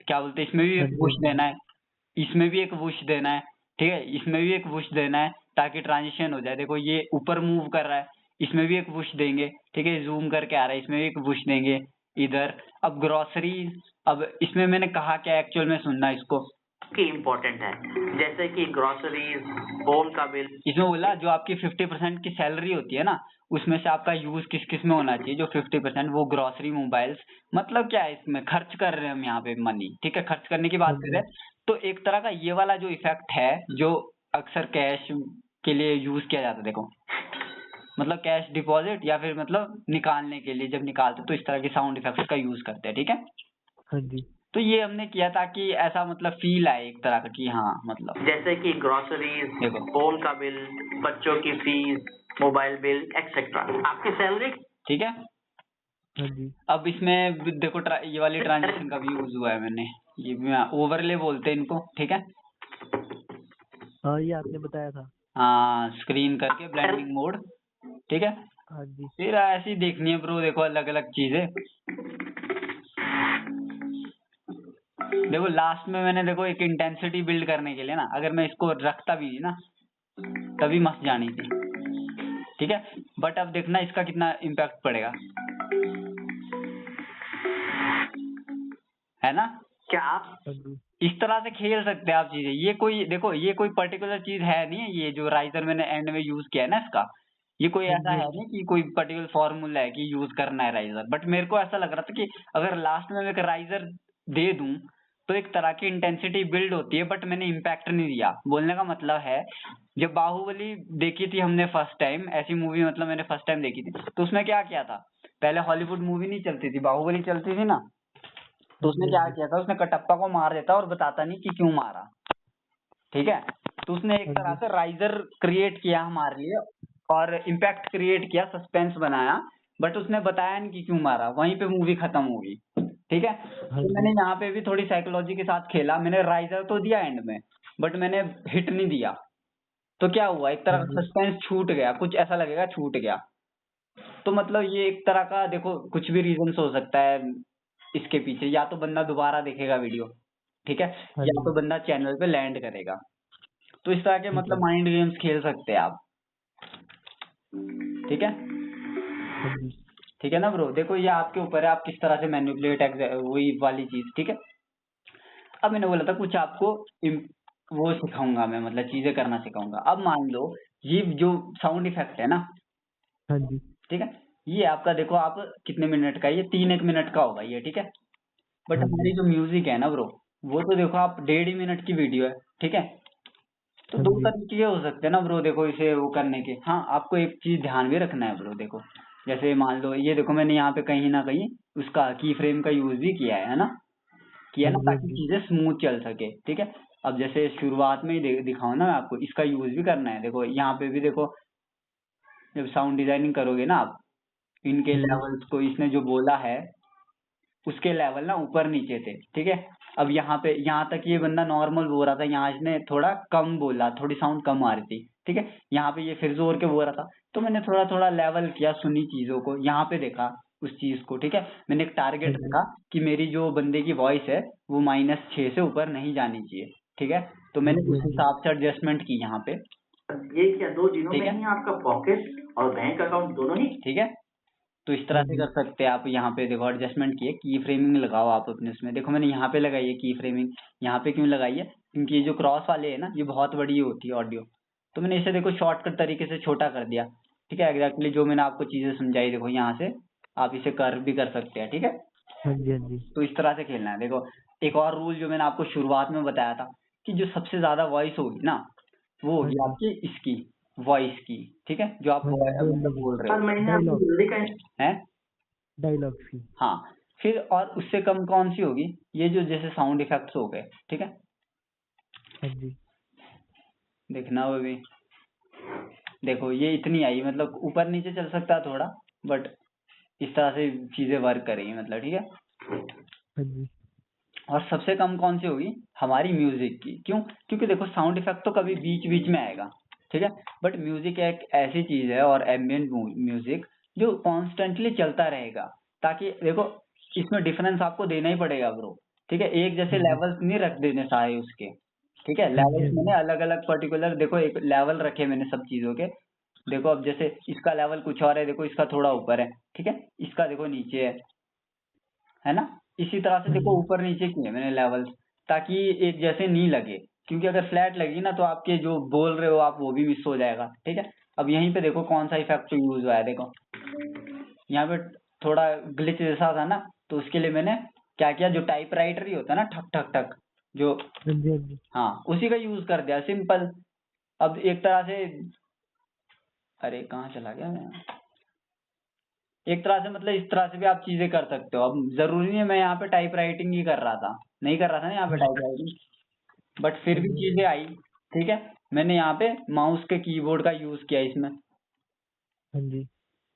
क्या बोलते हैं इसमें भी एक वुश देना है, इसमें भी एक वुश देना है, ठीक है, इसमें भी एक वुश देना है ताकि ट्रांजिशन हो जाए। देखो ये ऊपर मूव कर रहा है, इसमें भी एक वुश देंगे, ठीक है, जूम करके आ रहा है, इसमें भी एक वुश देंगे इधर। अब ग्रोसरी, अब इसमें मैंने कहा क्या एक्चुअल में, सुनना इसको, की इम्पोर्टेंट है, जैसे कि ग्रोसरीज, होम का बिल। इसमें बोला जो आपकी 50% की सैलरी होती है ना, उसमें से आपका यूज किस किस में होना चाहिए, जो 50% वो ग्रोसरी, मोबाइल्स, मतलब क्या है इसमें खर्च कर रहे हैं हम यहाँ पे मनी, ठीक है, खर्च करने की बात कर रहे हैं। तो एक तरह का ये वाला जो इफेक्ट है जो अक्सर कैश के लिए यूज किया जाता है, देखो मतलब कैश डिपॉजिट या फिर मतलब निकालने के लिए, जब निकालते तो इस तरह के साउंड इफेक्ट का यूज करते हैं, ठीक है। हाँ जी। तो ये हमने किया ताकि ऐसा मतलब फील आए एक तरह का कि हाँ मतलब, जैसे कि ग्रोसरीज, देखो होम का बिल, बच्चों की फीस, मोबाइल बिल एक्सेट्रा, आपकी सैलरी। ठीक है। हाँ जी। अब इसमें देखो ये वाली ट्रांजेक्शन का भी यूज हुआ है मैंने, ये भी ओवरले बोलते हैं इनको, ठीक है। हाँ ये आपने बताया था। हाँ, स्क्रीन करके ब्लेंडिंग मोड, ठीक है। हाँ जी। फिर ऐसी ही देखनी है ब्रो, देखो अलग अलग चीजें। देखो लास्ट में मैंने देखो एक इंटेंसिटी बिल्ड करने के लिए ना, अगर मैं इसको रखता भी नहीं ना तभी मस्त जानी थी, ठीक है। बट अब देखना इसका कितना इम्पैक्ट पड़ेगा, है ना। क्या आप हाँ जी। इस तरह से खेल सकते हैं आप चीजें। ये कोई देखो, ये कोई पर्टिकुलर चीज है नहीं, ये जो राइजर मैंने एंड में यूज किया है ना इसका, ये कोई हाँ ऐसा जी। है नहीं कि कोई पर्टिकुलर फॉर्मूला है कि यूज करना है राइजर। बट मेरे को ऐसा लग रहा था कि अगर लास्ट में मैं एक राइजर दे दूं तो एक तरह की इंटेंसिटी बिल्ड होती है, बट मैंने इम्पैक्ट नहीं दिया। बोलने का मतलब है, जब बाहुबली देखी थी हमने फर्स्ट टाइम, ऐसी मूवी मतलब मैंने फर्स्ट टाइम देखी थी, तो उसमें क्या किया था, पहले हॉलीवुड मूवी नहीं चलती थी, बाहुबली चलती थी ना, तो उसने क्या किया था, उसने कटप्पा को मार देता और बताता नहीं कि क्यों मारा, ठीक है। तो उसने एक तरह से राइजर क्रिएट किया हमारे लिए और इम्पैक्ट क्रिएट किया, सस्पेंस बनाया, बट उसने बताया नहीं कि क्यों मारा, वहीं पे मूवी खत्म होगी, ठीक है। तो मैंने यहाँ पे भी थोड़ी साइकोलॉजी के साथ खेला, मैंने राइजर तो दिया एंड में, बट मैंने हिट नहीं दिया। तो क्या हुआ, एक तरह का सस्पेंस छूट गया, कुछ ऐसा लगेगा छूट गया। तो मतलब ये एक तरह का देखो कुछ भी रीजन हो सकता है इसके पीछे, या तो बंदा दोबारा देखेगा वीडियो, ठीक है, या तो बंदा चैनल पे लैंड करेगा। तो इस तरह के मतलब माइंड गेम्स खेल सकते हैं आप, ठीक है। ठीक है ना ब्रो। देखो ये आपके ऊपर है, आप किस तरह से मैनिपुलेट वही वाली चीज, ठीक है। अब मैंने बोला था कुछ आपको वो सिखाऊंगा मैं, मतलब चीजें करना सिखाऊंगा। अब मान लो ये जो साउंड इफेक्ट है ना, हाँ जी। ठीक है, ये आपका देखो आप कितने मिनट का है, ये 3-1 मिनट का होगा ये, ठीक है। बट हाँ जी। हमारी जो म्यूजिक है ना ब्रो, वो तो देखो आप 1.5 मिनट की वीडियो है, ठीक है। तो हाँ दो जी। तरीके हो सकते हैं ना ब्रो, देखो इसे वो करने के। हाँ, आपको एक चीज ध्यान भी रखना है ब्रो। देखो जैसे मान लो ये देखो, मैंने यहाँ पे कहीं ना कहीं उसका की फ्रेम का यूज भी किया है ना, किया हाँ ना, जी। हाँ ताकि जी। चीजें स्मूथ चल सके, ठीक है। अब जैसे शुरुआत में ही दिखाऊं ना मैं आपको, इसका यूज भी करना है। देखो यहाँ पे भी देखो, जब साउंड डिजाइनिंग करोगे ना आप, इनके हाँ जी। लेवल्स को इसने जो बोला है उसके लेवल ना ऊपर नीचे थे, ठीक है। अब यहाँ पे यहाँ तक ये बंदा नॉर्मल बोल रहा था, यहाँ इसने थोड़ा कम बोला, थोड़ी साउंड कम आ रही थी, ठीक है। यहाँ पे ये फिर जोर के बोल रहा था, तो मैंने थोड़ा थोड़ा लेवल किया, सुनी चीजों को, यहाँ पे देखा उस चीज को, ठीक है। मैंने एक हाँ टारगेट जी। रखा कि मेरी जो बंदे की वॉइस है वो -6 से ऊपर नहीं जानी चाहिए, ठीक है। तो हाँ मैंने जी। उस हाँ जी। हिसाब से एडजस्टमेंट की यहाँ पे, ये क्या 2 दिनों ठीक में है, ही आपका पॉकेट और बैंक अकाउंट दोनों ही? ठीक है। तो इस तरह हाँ से जी। कर सकते हैं आप। यहाँ पे देखो एडजस्टमेंट किए, की फ्रेमिंग लगाओ आप अपने उसमें। देखो मैंने यहाँ पे लगाई है की फ्रेमिंग। यहाँ पे क्यों लगाई है, क्योंकि ये जो क्रॉस वाले है ना, ये बहुत बड़ी होती है ऑडियो, तो मैंने इसे देखो शॉर्टकट तरीके से छोटा कर दिया, ठीक है। एग्जैक्टली जो मैंने आपको चीजें समझाई, देखो यहाँ से आप इसे कर भी कर सकते हैं, ठीक है। हाँ जी। हाँ जी। तो इस तरह से खेलना है। देखो एक और रूल जो मैंने आपको शुरुआत में बताया था, कि जो सबसे ज्यादा वॉइस होगी ना, वो हाँ होगी जी। आपकी इसकी वॉइस की, ठीक है, जो आप हाँ जी। मतलब बोलने की। बोल रहे हर हो, महीने आपको डायलॉग। जल्दी का है। डायलॉग्स की। हाँ, फिर और उससे कम कौन सी होगी, ये जो जैसे साउंड इफेक्ट्स हो गए, ठीक है। हाँ जी। देखना वो भी, देखो ये इतनी आई, मतलब ऊपर नीचे चल सकता है थोड़ा, बट इस तरह से चीजें वर्क करेंगी, मतलब, ठीक है। हाँ जी। और सबसे कम कौन सी होगी, हमारी म्यूजिक की। क्यों, क्योंकि देखो साउंड इफेक्ट तो कभी बीच बीच में आएगा, ठीक है। बट म्यूजिक एक ऐसी चीज है, और एम्बियंट म्यूजिक जो कॉन्स्टेंटली चलता रहेगा, ताकि देखो इसमें डिफरेंस आपको देना ही पड़ेगा ब्रो, ठीक है। एक जैसे हाँ जी। लेवल्स नहीं रख देने सारे उसके, ठीक है। हाँ जी। लेवल्स हाँ मैंने जी। अलग अलग पर्टिकुलर, देखो एक लेवल रखे मैंने सब चीजों के। देखो अब जैसे इसका लेवल कुछ और है, देखो इसका थोड़ा ऊपर है, ठीक है, इसका देखो नीचे है ना। इसी तरह से हाँ देखो जी। ऊपर नीचे किए मैंने लेवल्स, ताकि एक जैसे नहीं लगे, क्योंकि अगर फ्लैट लगी ना तो आपके जो बोल रहे हो आप वो भी मिस हो जाएगा, ठीक है। अब यहीं पे देखो कौन सा इफेक्ट यूज हुआ है, देखो यहाँ पे थोड़ा ग्लिच जैसा था ना, तो उसके लिए मैंने क्या किया, जो टाइपराइटर ही होता है ना, ठक ठक ठक, जो, हाँ जी। हाँ जी। हाँ, उसी का यूज कर दिया, सिंपल। अब एक तरह से, अरे कहाँ चला गया मैं, एक तरह से मतलब इस तरह से भी आप चीजें कर सकते हो। अब जरूरी नहीं है मैं यहाँ पे टाइप राइटिंग ही कर रहा था, नहीं कर रहा था ना यहाँ पे टाइप राइटिंग, बट फिर हाँ भी जी। चीजें आई, ठीक है। मैंने यहाँ पे माउस के कीबोर्ड का यूज किया इसमें। हाँ जी।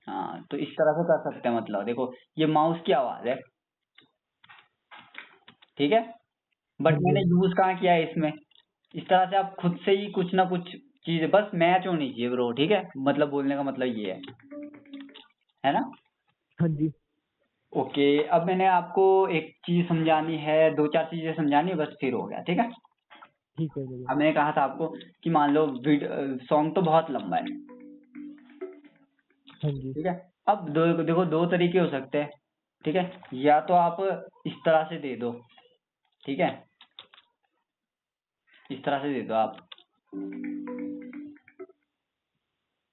हाँ, तो इस तरह से कर सकते हैं, मतलब देखो ये माउस की आवाज है, ठीक है। बट हाँ जी। मैंने हाँ जी। यूज कहाँ किया है इसमें, इस तरह से आप खुद से ही कुछ ना कुछ चीजें, बस मैच होनी चाहिए ब्रो, ठीक है। मतलब बोलने का मतलब ये है ना। हाँ जी। ओके, अब मैंने आपको एक चीज समझानी है, 2-4 चीजें समझानी है, बस फिर हो गया, ठीक है। ठीक है भैया। अब मैंने कहा था आपको कि मान लो सॉन्ग तो बहुत लंबा है, हाँ जी। ठीक है। अब देखो 2 तरीके हो सकते हैं, ठीक है। या तो आप इस तरह से दे दो, ठीक है, इस तरह से दे दो आप,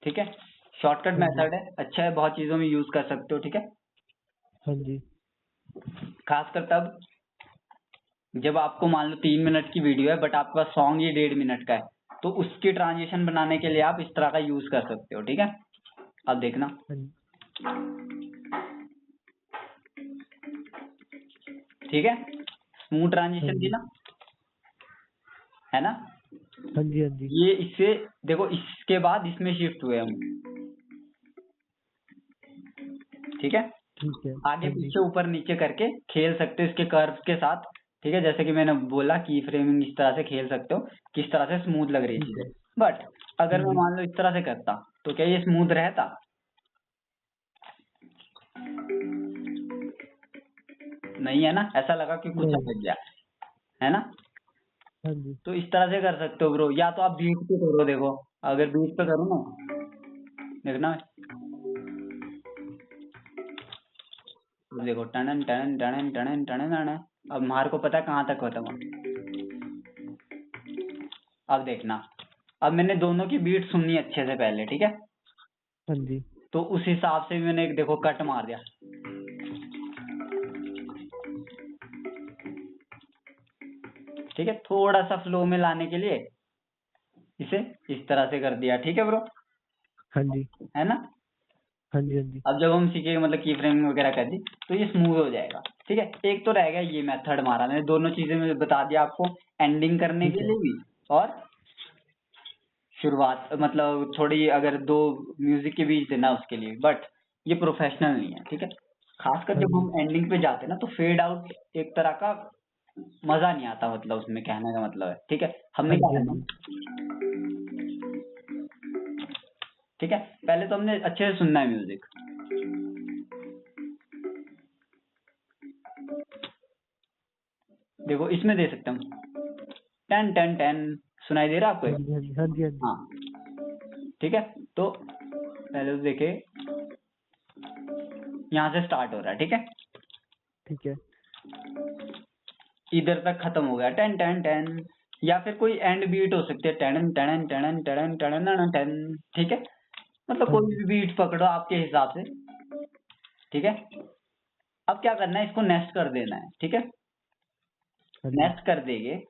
ठीक है। शॉर्टकट हाँ जी। मेथड है, अच्छा है, बहुत चीजों में यूज कर सकते हो, ठीक है। हाँ जी। खासकर तब जब आपको मान लो 3 मिनट की वीडियो है, बट आपके पास सॉन्ग ही 1.5 मिनट का है, तो उसकी ट्रांजिशन बनाने के लिए आप इस तरह का यूज कर सकते हो, ठीक है। अब देखना, हाँ जी। ठीक है, स्मूथ हाँ ट्रांजिशन थी जी। ना, है ना। हाँ जी। हाँ जी। ये इससे देखो, इसके बाद इसमें शिफ्ट हुए हम, ठीक है। ठीक है। आगे हाँ जी। पीछे ऊपर नीचे करके खेल सकते हो इसके कर्व के साथ, ठीक है। जैसे कि मैंने बोला की फ्रेमिंग इस तरह से खेल सकते हो, किस तरह से स्मूथ लग रही है ठीक चीजें। है। बट हाँ अगर मैं जी। मान लो इस तरह से करता, तो क्या ये स्मूथ रहता, नहीं है ना, ऐसा लगा कि कुछ नहीं। अलग गया, है ना। हाँ जी। तो इस तरह से कर सकते हो ब्रो, या तो आप बीट पे करो, देखो अगर बीट पे करो ना, देखना, अब देखो टनन टनन टनन टनन टनन टनन। अब हमारे को पता है कहाँ तक खत्म हो। अब देखना, अब मैंने दोनों की बीट सुनी अच्छे से पहले, ठीक है, हाँ जी। तो उस हिसाब से मैंने देखो कट मार दिया। ठीक है, थोड़ा सा फ्लो में लाने के लिए इसे इस तरह से कर दिया। ठीक है ब्रो, हाँ जी। है ना। हाँ जी। हाँ जी। अब जब हम सीखेंगे मतलब की फ्रेमिंग वगैरह कर दी तो ये स्मूथ हो जाएगा। ठीक है, एक तो रह गया ये मेथड हमारा, मैंने दोनों चीजें मैं बता दिया आपको, एंडिंग करने ठीक के है। लिए भी और शुरुआत, मतलब थोड़ी अगर दो म्यूजिक के बीच देना उसके लिए, बट ये प्रोफेशनल नहीं है। ठीक है, खासकर हाँ जब जी। हम एंडिंग पे जाते हैं ना तो फेड आउट एक तरह का मजा नहीं आता, मतलब उसमें कहने का मतलब है। ठीक है, हमने हाँ क्या जी। हाँ करना, जी। ठीक है, पहले तो हमने अच्छे से सुनना है म्यूजिक। देखो इसमें दे सकते हम 10 10 10, सुनाई दे रहा है आपको हाँ ये? जी। हाँ जी। हाँ जी। हाँ जी। हाँ, ठीक है, तो पहले तो देखे यहाँ से स्टार्ट हो रहा है। ठीक है, ठीक है। इधर तक खत्म हो गया 10 10 10, या फिर कोई एंड बीट हो सकती है 10 10 10 10 10 10। ठीक है, मतलब हाँ कोई जी। भी बीट पकड़ो आपके हिसाब से। ठीक है, अब क्या करना है, इसको नेस्ट कर देना है। ठीक है, हाँ जी। नेस्ट कर देंगे,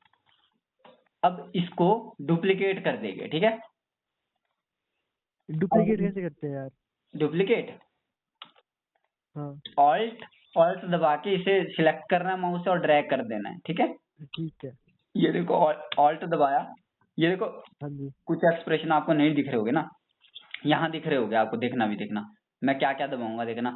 अब इसको डुप्लीकेट कर देंगे। ठीक है, डुप्लीकेट कैसे करते हैं यार? डुप्लीकेट हाँ। ऑल्ट ऑल्ट दबा के इसे सिलेक्ट करना है माउस से और ड्रैग कर देना है। ठीक है, ठीक है। ये देखो ऑल्ट दबाया, ये देखो हाँ जी। कुछ एक्सप्रेशन आपको नहीं दिख रहे होगे ना, यहाँ दिख रहे होगे आपको, देखना भी देखना मैं क्या क्या दबाऊंगा, देखना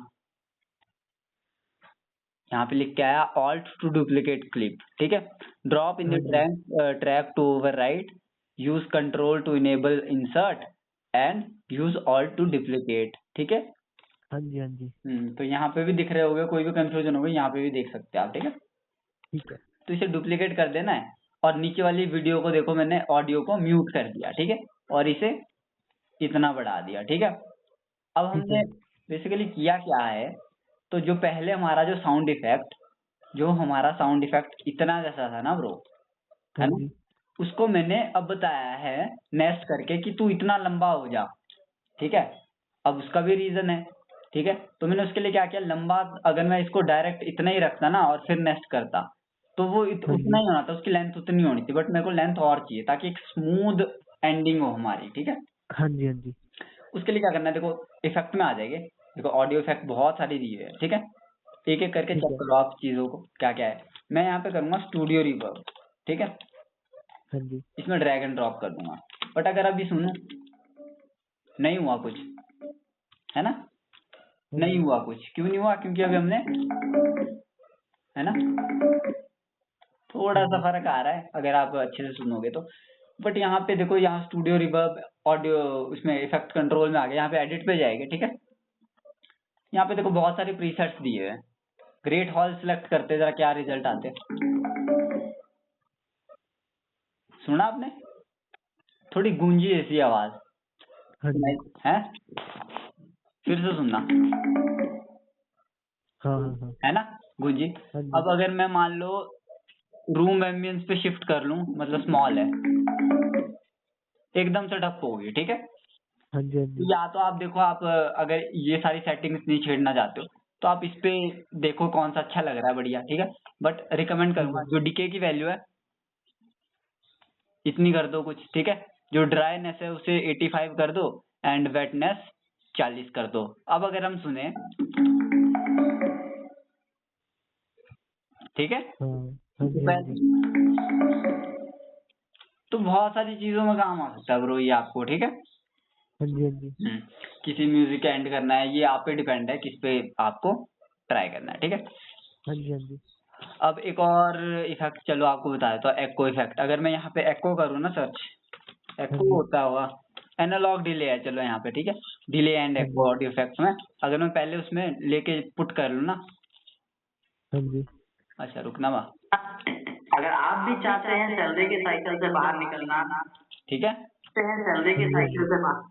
यहाँ पे लिख के आया ऑल्ट टू डुप्लीकेट क्लिप। ठीक है, ड्रॉप इन हाँ द जी। Track to overwrite, use control to enable insert and use alt to duplicate. ठीक है, हाँ जी। हाँ जी। तो यहाँ पे भी दिख रहे होगे, कोई भी कंफ्यूजन होगा यहाँ पे भी देख सकते हैं आप। ठीक है, ठीक है। तो इसे डुप्लीकेट कर देना है, और नीचे वाली वीडियो को देखो मैंने ऑडियो को म्यूट कर दिया। ठीक है, और इसे इतना बढ़ा दिया। ठीक है, अब ठीक हमने है। बेसिकली किया क्या है, तो जो पहले हमारा जो साउंड इफेक्ट, जो हमारा साउंड इफेक्ट इतना जैसा था ना ब्रो, है हाँ ना, जी। उसको मैंने अब बताया है नेस्ट करके कि तू इतना लंबा हो जा। ठीक है, अब उसका भी रीजन है। ठीक है, तो मैंने उसके लिए क्या किया, लंबा अगर मैं इसको डायरेक्ट इतना ही रखता ना और फिर नेस्ट करता तो वो हाँ उतना जी। ही होना था, उसकी लेंथ उतनी होनी थी, बट मेरे को लेंथ और चाहिए ताकि एक स्मूथ एंडिंग हो हमारी। ठीक है, हाँ जी। हाँ जी। उसके लिए क्या करना है, देखो इफेक्ट में आ जाएंगे, देखो ऑडियो इफेक्ट बहुत सारी दी है। ठीक है, एक एक करके ठीक चेक है। करो आप चीजों को क्या क्या है। मैं यहाँ पे करूंगा स्टूडियो रिवर्ब। ठीक है, हाँ जी। इसमें ड्रैग एंड ड्रॉप कर दूंगा, बट अगर अभी सुनो नहीं हुआ कुछ, है ना, हाँ नहीं जी। हुआ कुछ, क्यों नहीं हुआ, क्योंकि अभी हमने, है ना, थोड़ा हाँ सा जी। फर्क आ रहा है अगर आप अच्छे से सुनोगे तो। बट यहाँ पे देखो, यहाँ स्टूडियो रिवर्ब ऑडियो उसमें इफेक्ट कंट्रोल में आ गया, यहाँ पे एडिट पे जाएंगे। ठीक है, यहाँ पे देखो बहुत सारे प्रीसेट्स दिए हैं, ग्रेट हॉल सिलेक्ट करते जरा क्या रिजल्ट आते हैं। सुना आपने, थोड़ी गूंजी ऐसी आवाज हाँ जी। है, फिर से सुनना, हाँ हाँ हाँ। है ना, गूंजी। हाँ जी। अब अगर मैं मान लो रूम एम्बियंस पे शिफ्ट कर लूं, मतलब स्मॉल है, एकदम से ठप होगी। ठीक है, हाँ जी। हाँ तो जी। या तो आप देखो, आप अगर ये सारी सेटिंग्स नहीं छेड़ना चाहते हो तो आप इस पे देखो कौन सा अच्छा लग रहा है, बढ़िया। ठीक है, बट रिकमेंड ठीक करूंगा है। जो डीके की वैल्यू है इतनी कर दो कुछ। ठीक है, जो ड्राईनेस है उसे 85 कर दो एंड वेटनेस 40 कर दो। अब अगर हम सुने, ठीक है, हाँ। हाँ तो जी। हाँ जी। तो बहुत सारी चीजों में काम आ सकता है ब्रो ये आपको। ठीक है, हाँ जी। हाँ जी। किसी म्यूजिक का एंड करना है, ये आप पे डिपेंड है किस पे आपको ट्राई करना है। ठीक है, हाँ जी। हाँ जी। अब एक और इफेक्ट चलो आपको बता देता हूँ, एक्को इफेक्ट। अगर मैं यहाँ पे एक्को करूँ ना सर्च, हाँ एक्को जी। होता होगा, एनालॉग डिले है चलो यहाँ पे। ठीक है, डिले एंड हाँ एक्को जी। ऑडियो इफेक्ट में अगर मैं पहले उसमें लेके पुट कर लूँ ना, हाँ जी। अच्छा रुकना बा, अगर आप भी चाहते हैं सैलरी के साइकिल से बाहर निकलना, ठीक है, सैलरी हाँ के जी। हाँ साइकिल जी। से बाहर,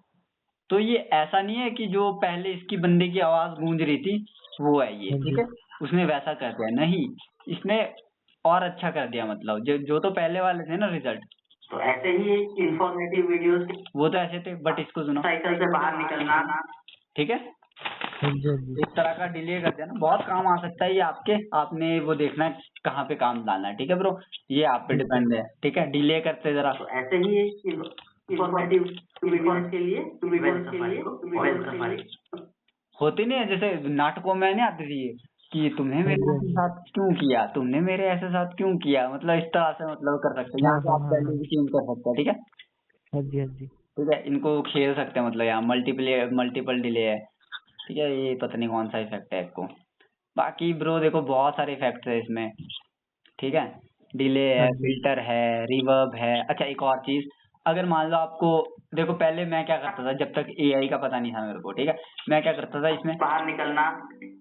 तो ये ऐसा नहीं है कि जो पहले इसकी बंदे की आवाज गूंज रही थी वो है ये। हाँ ठीक जी। है, उसने वैसा कर दिया, नहीं इसने और अच्छा कर दिया, मतलब जो तो पहले वाले थे ना रिजल्ट, तो ऐसे ही इंफॉर्मेटिव वीडियोस वो तो ऐसे थे, बट इसको सुनो, साइकिल से बाहर निकलना, ठीक है, हाँ जी हाँ जी इस तरह का डिले कर दिया ना, बहुत काम आ सकता है ये आपके, आपने वो देखना है कहाँ पे काम डालना है, ठीक है ब्रो, ये आप पे डिपेंड है, ठीक है, डिले करते जरा। तो ऐसे ही इंफॉर्मेटिव वीडियोस के लिए वेब सफारी होती नहीं है, जैसे नाटकों में नहीं आती थी ये, कि तुमने मेरे ऐसे साथ क्यों किया, तुमने मेरे ऐसे साथ क्यों किया, मतलब इस तरह से मतलब कर सकते हैं, यहाँ पे आप वैल्यू भी चेंज कर सकते हैं, ठीक है, हाँ जी हाँ जी ठीक है, इनको खेल सकते हैं, मतलब यहाँ मल्टीपल डिले है, ठीक है, ये पता नहीं कौन सा इफेक्ट है इसको, बाकी ब्रो देखो बहुत सारे इफेक्ट्स है इसमें, ठीक है, डिले है, हाँ जी। फिल्टर है, रिवर्ब है। अच्छा एक और चीज, अगर मान लो आपको, देखो पहले मैं क्या करता था जब तक एआई का पता नहीं था मेरे को, ठीक है, मैं क्या करता था इसमें, बाहर निकलना,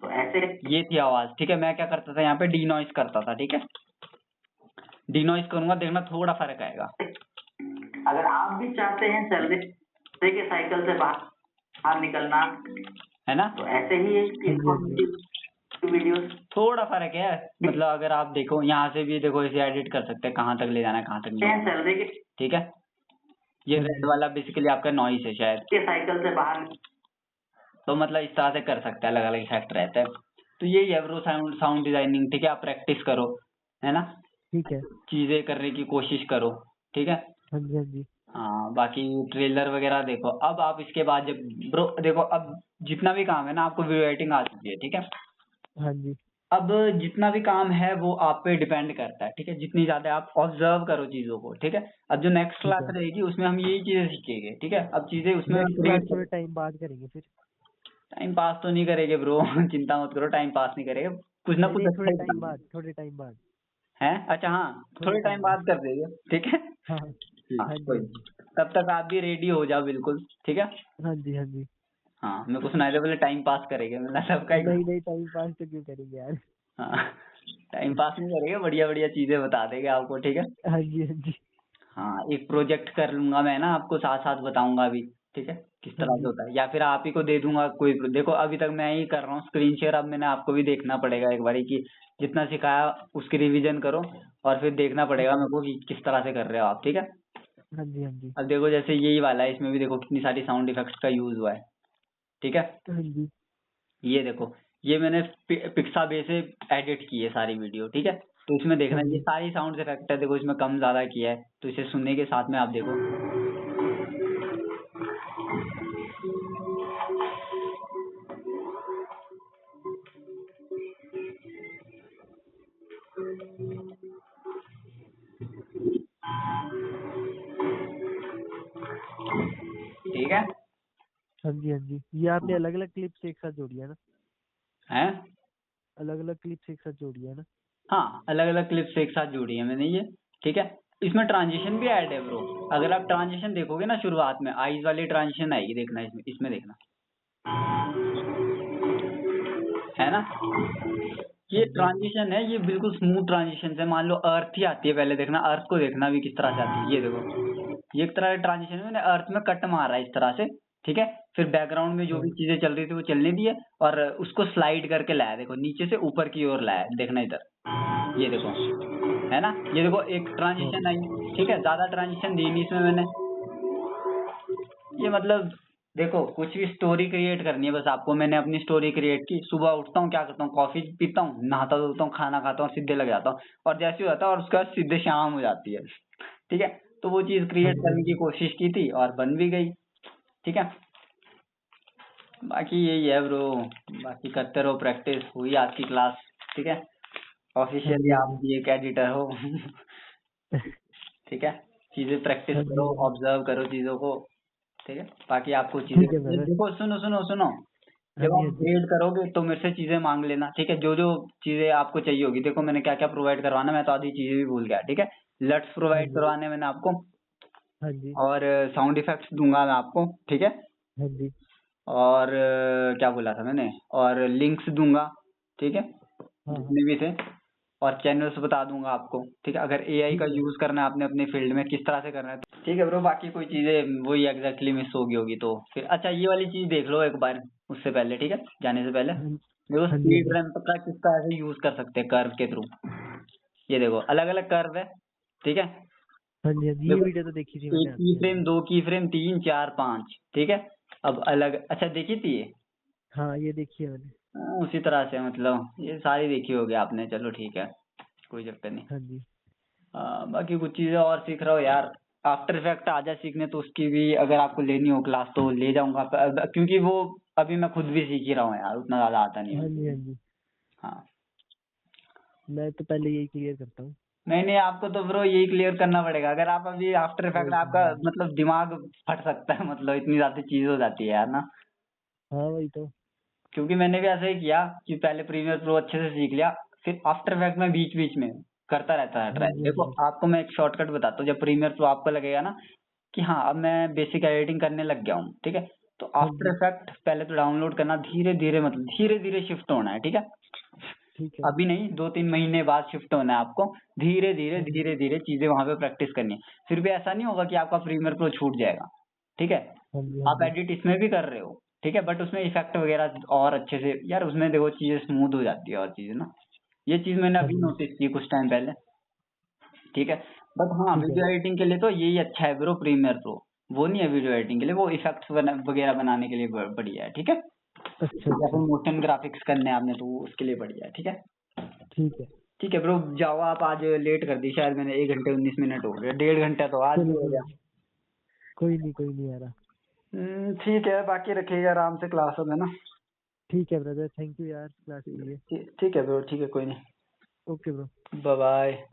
तो ऐसे ये थी आवाज, ठीक है, मैं क्या करता था यहाँ पे डीनॉइस करता था, ठीक है, डीनॉइस करूंगा, देखना थोड़ा फर्क आएगा, अगर आप भी चाहते हैं सैलरी के साइकिल से बाहर निकलना, है ना, तो ऐसे ही इंफॉर्मेटिव वीडियोस थोड़ा फर्क है, मतलब अगर आप देखो यहाँ से भी देखो, इसे एडिट कर सकते हैं, कहाँ तक ले जाना है कहाँ तक नहीं, सैलरी ठीक है, ये रेड वाला बेसिकली आपका नॉइस है शायद, के साइकिल से बाहर, तो मतलब इस तरह से कर सकते हैं, अलग अलग इफेक्ट रहते हैं, तो यही है ब्रो साउंड डिजाइनिंग, ठीक है, आप प्रैक्टिस करो, है ना, ठीक है चीजें करने की कोशिश करो, ठीक है, हाँ जी हाँ जी हाँ, बाकी ट्रेलर वगैरह देखो, अब आप इसके बाद जब ब्रो देखो, अब जितना भी काम है ना, आपको वीडियो एडिटिंग आ चुकी है, ठीक है, हाँ जी अब जितना भी काम है वो आप पे डिपेंड करता है, ठीक है, जितनी ज्यादा आप ऑब्जर्व करो चीजों को, ठीक है, अब जो नेक्स्ट ठीक है। क्लास रहेगी उसमें हम यही चीजें सीखेंगे, ठीक है, अब चीजें उसमें नेक्स्ट क्लास थोड़े टाइम बाद करेंगे फिर, टाइम पास तो नहीं करेंगे ब्रो चिंता मत करो, टाइम पास नहीं करेंगे, कुछ ना नहीं कुछ नहीं अच्छा थोड़े ही टाइम बताएंगे। बाद थोड़े टाइम बाद हैं, अच्छा हाँ, थोड़े टाइम बाद कर देंगे, ठीक है, हाँ हाँ हाँ जी कोई हाँ नहीं। जी तब तक आप भी रेडी हो जाओ बिल्कुल, ठीक है, हाँ जी हाँ जी हाँ, मेरे को सुनाई दे बोले टाइम पास करेंगे, मतलब सबका ही, नहीं नहीं टाइम पास तो क्यों करेंगे यार, हाँ, टाइम पास नहीं करेंगे, बढ़िया बढ़िया चीजें बता देंगे आपको, ठीक है, हाँ जी हाँ जी हाँ, एक प्रोजेक्ट कर लूंगा मैं ना, आपको साथ साथ बताऊंगा अभी, ठीक है, किस हाँ तरह से जी होता है, या फिर आप ही को दे दूंगा कोई देखो अभी तक मैं ही कर रहा हूँ स्क्रीन शेयर, अब मैंने आपको भी देखना पड़ेगा एक बारी कि जितना सिखाया उसकी रिवीजन करो, और फिर देखना पड़ेगा मेरे को कि किस तरह से कर रहे हो आप, ठीक है, हाँ जी हाँ जी अब देखो जैसे यही वाला है, इसमें भी देखो कितनी सारी साउंड इफेक्ट्स का यूज हुआ है, ठीक है, हाँ जी ये देखो, ये मैंने पिक्साबे से एडिट की है सारी वीडियो, ठीक है, तो इसमें देखना हाँ ये जी सारी साउंड इफेक्ट है, देखो इसमें कम ज्यादा किया है, तो इसे सुनने के साथ में आप देखो, ठीक है, हाँ जी हाँ जी ये आपने अलग अलग क्लिप्स एक साथ जोड़ी है ना, हैं, अलग अलग क्लिप्स एक साथ जोड़ी है ना, हाँ, अलग अलग क्लिप्स एक साथ जोड़ी है मैंने ये, ठीक है, इसमें ट्रांजिशन भी ऐड है ब्रो, अगर आप ट्रांजिशन देखोगे ना शुरुआत में आईज वाली ट्रांजिशन आएगी, देखना इसमें देखना, है ना, ये ट्रांजिशन है, ये बिल्कुल स्मूथ ट्रांजिशन है, मान लो अर्थ ही आती है पहले, देखना अर्थ को, देखना भी किस तरह से आती है, ये देखो, ये एक तरह का ट्रांजिशन है, मैंने अर्थ में कट मारा है इस तरह से, ठीक है, फिर बैकग्राउंड में जो भी चीजें चल रही थी वो चलने दी है, और उसको स्लाइड करके लाया, देखो नीचे से ऊपर की ओर लाया, देखना इधर, ये देखो, है ना, ये देखो एक ट्रांजिशन आई, ठीक है, ज्यादा ट्रांजिशन दी नहीं इसमें मैंने, ये मतलब देखो कुछ भी स्टोरी क्रिएट करनी है बस आपको, मैंने अपनी स्टोरी क्रिएट की, सुबह उठता हूँ क्या करता हूँ, कॉफी पीता हूँ, नहाता धोता हूँ, खाना खाता हूँ, सीधे लग जाता हूँ, और जैसे ही होता है और उसके बाद सीधे शाम हो जाती है, ठीक है, तो वो चीज क्रिएट करने की कोशिश की थी और बन भी गई, ठीक है, बाकी यही है ब्रो, बाकी करते रहो प्रैक्टिस, हुई आज की क्लास, ठीक है, ऑफिशियली आप भी एक एडिटर हो ठीक है, चीजें प्रैक्टिस करो, ऑब्जर्व करो चीजों को, ठीक है, बाकी आपको चीजें ठीक है brother। देखो, सुनो सुनो सुनो, जब हाँ आप जी ग्रेड करोगे तो मेरे से चीजें मांग लेना, ठीक है, जो जो चीजें आपको चाहिए होगी, देखो मैंने क्या क्या प्रोवाइड करवाना, मैं तो आधी चीजें भी भूल गया, ठीक है, लट्स प्रोवाइड करवाने मैंने आपको, हाँ जी और साउंड इफेक्ट्स दूंगा मैं आपको, ठीक है, हाँ जी और क्या बोला था मैंने, और लिंक्स दूंगा, ठीक है, हाँ जितने भी थे, और चैनल्स बता दूंगा आपको, ठीक है, अगर एआई का यूज करना है आपने अपने फील्ड में किस तरह से करना है, तो ठीक है ब्रो, बाकी कोई चीजें वही एग्जैक्टली मिस होगी तो फिर, अच्छा ये वाली चीज देख लो एक बार उससे पहले, ठीक है, जाने से पहले, देखो हाँ जी, स्पीड हाँ जी। रैंप का किसका ऐसे यूज कर सकते हैं कर्व के थ्रू। ये देखो अलग अलग कर्व है, ठीक है। हाँ जी, हाँ जी, ये देखो वीडियो तो देखी थी मैंने एक की आपकी। हाँ फ्रेम, जी। 2 की फ्रेम, 3 4 5, ठीक है। अब अलग, अच्छा देखी थी ये। हाँ, ये देखी है मैंने। उसी तरह से मतलब ये सारी देखी होगी आपने, चलो ठीक है, कोई चक्कर नहीं। हाँ जी। बाकी कुछ चीजें और सीख रहा हो यार। आफ्टर इफेक्ट आ जाए सीखने तो उसकी भी अगर आपको लेनी हो क्लास तो ले जाऊंगा, क्योंकि वो अभी मैं खुद भी सीख ही रहा हूँ यार, उतना ज्यादा आता नहीं है हाँ मुझे। जी, हाँ जी, हाँ। मैं तो पहले यही क्लियर करता हूँ। नहीं नहीं, आपको तो ब्रो यही क्लियर करना पड़ेगा। अगर आप अभी आफ्टर इफेक्ट, वही तो। आपका हाँ जी। मतलब दिमाग फट सकता है, मतलब इतनी ज्यादा चीज हो जाती है यार ना। हाँ, वही तो। क्योंकि मैंने भी ऐसा ही किया कि पहले प्रीमियर प्रो अच्छे से सीख लिया, फिर आफ्टर इफेक्ट में बीच बीच में करता रहता है हाँ ट्राई। जी, हाँ देखो जी। आपको मैं एक शॉर्टकट बताता हूँ, जब प्रीमियर प्रो आपको लगेगा ना कि हाँ अब मैं बेसिक एडिटिंग करने लग गया हूँ, ठीक है, तो हाँ आफ्टर जी। इफेक्ट पहले तो डाउनलोड करना, धीरे धीरे मतलब धीरे धीरे शिफ्ट होना है, ठीक है। ठीक है। अभी नहीं, 2-3 महीने बाद शिफ्ट होना है आपको। धीरे धीरे हाँ जी। धीरे धीरे चीजें वहां पे प्रैक्टिस करनी है। फिर भी ऐसा नहीं होगा कि आपका प्रीमियर प्रो छूट जाएगा, ठीक है। हाँ जी, हाँ आप जी। एडिट इसमें भी कर रहे हो, ठीक है, बट उसमें इफेक्ट वगैरह और अच्छे से यार, उसमें देखो चीजें स्मूथ हो जाती है और चीजें ना। ये चीज मैंने हाँ अभी जी। नोटिस की कुछ टाइम पहले, ठीक है। बट हाँ ठीक है। वीडियो एडिटिंग के लिए तो यही अच्छा है ब्रो, प्रीमियर प्रो। वो नहीं है वीडियो एडिटिंग के लिए, वो इफेक्ट्स वगैरह बनाने के लिए बढ़िया है, ठीक है। अच्छा, या फिर अच्छा। मोशन ग्राफिक्स करने हैं आपने तो वो उसके लिए बढ़िया है, ठीक है। ठीक है। ठीक है ब्रो, जाओ आप, आज लेट कर दी शायद मैंने, 1 घंटे 19 मिनट हो गए, 1.5 घंटा तो आज भी चलो हो गया। कोई नहीं आ रहा। ठीक है, बाकी रखिएगा आराम से क्लास में ना। ठीक है ब्रदर, थैंक यू यार क्लास के लिए। ठीक है ब्रो, ठीक है, कोई नहीं। Okay bro. Bye bye.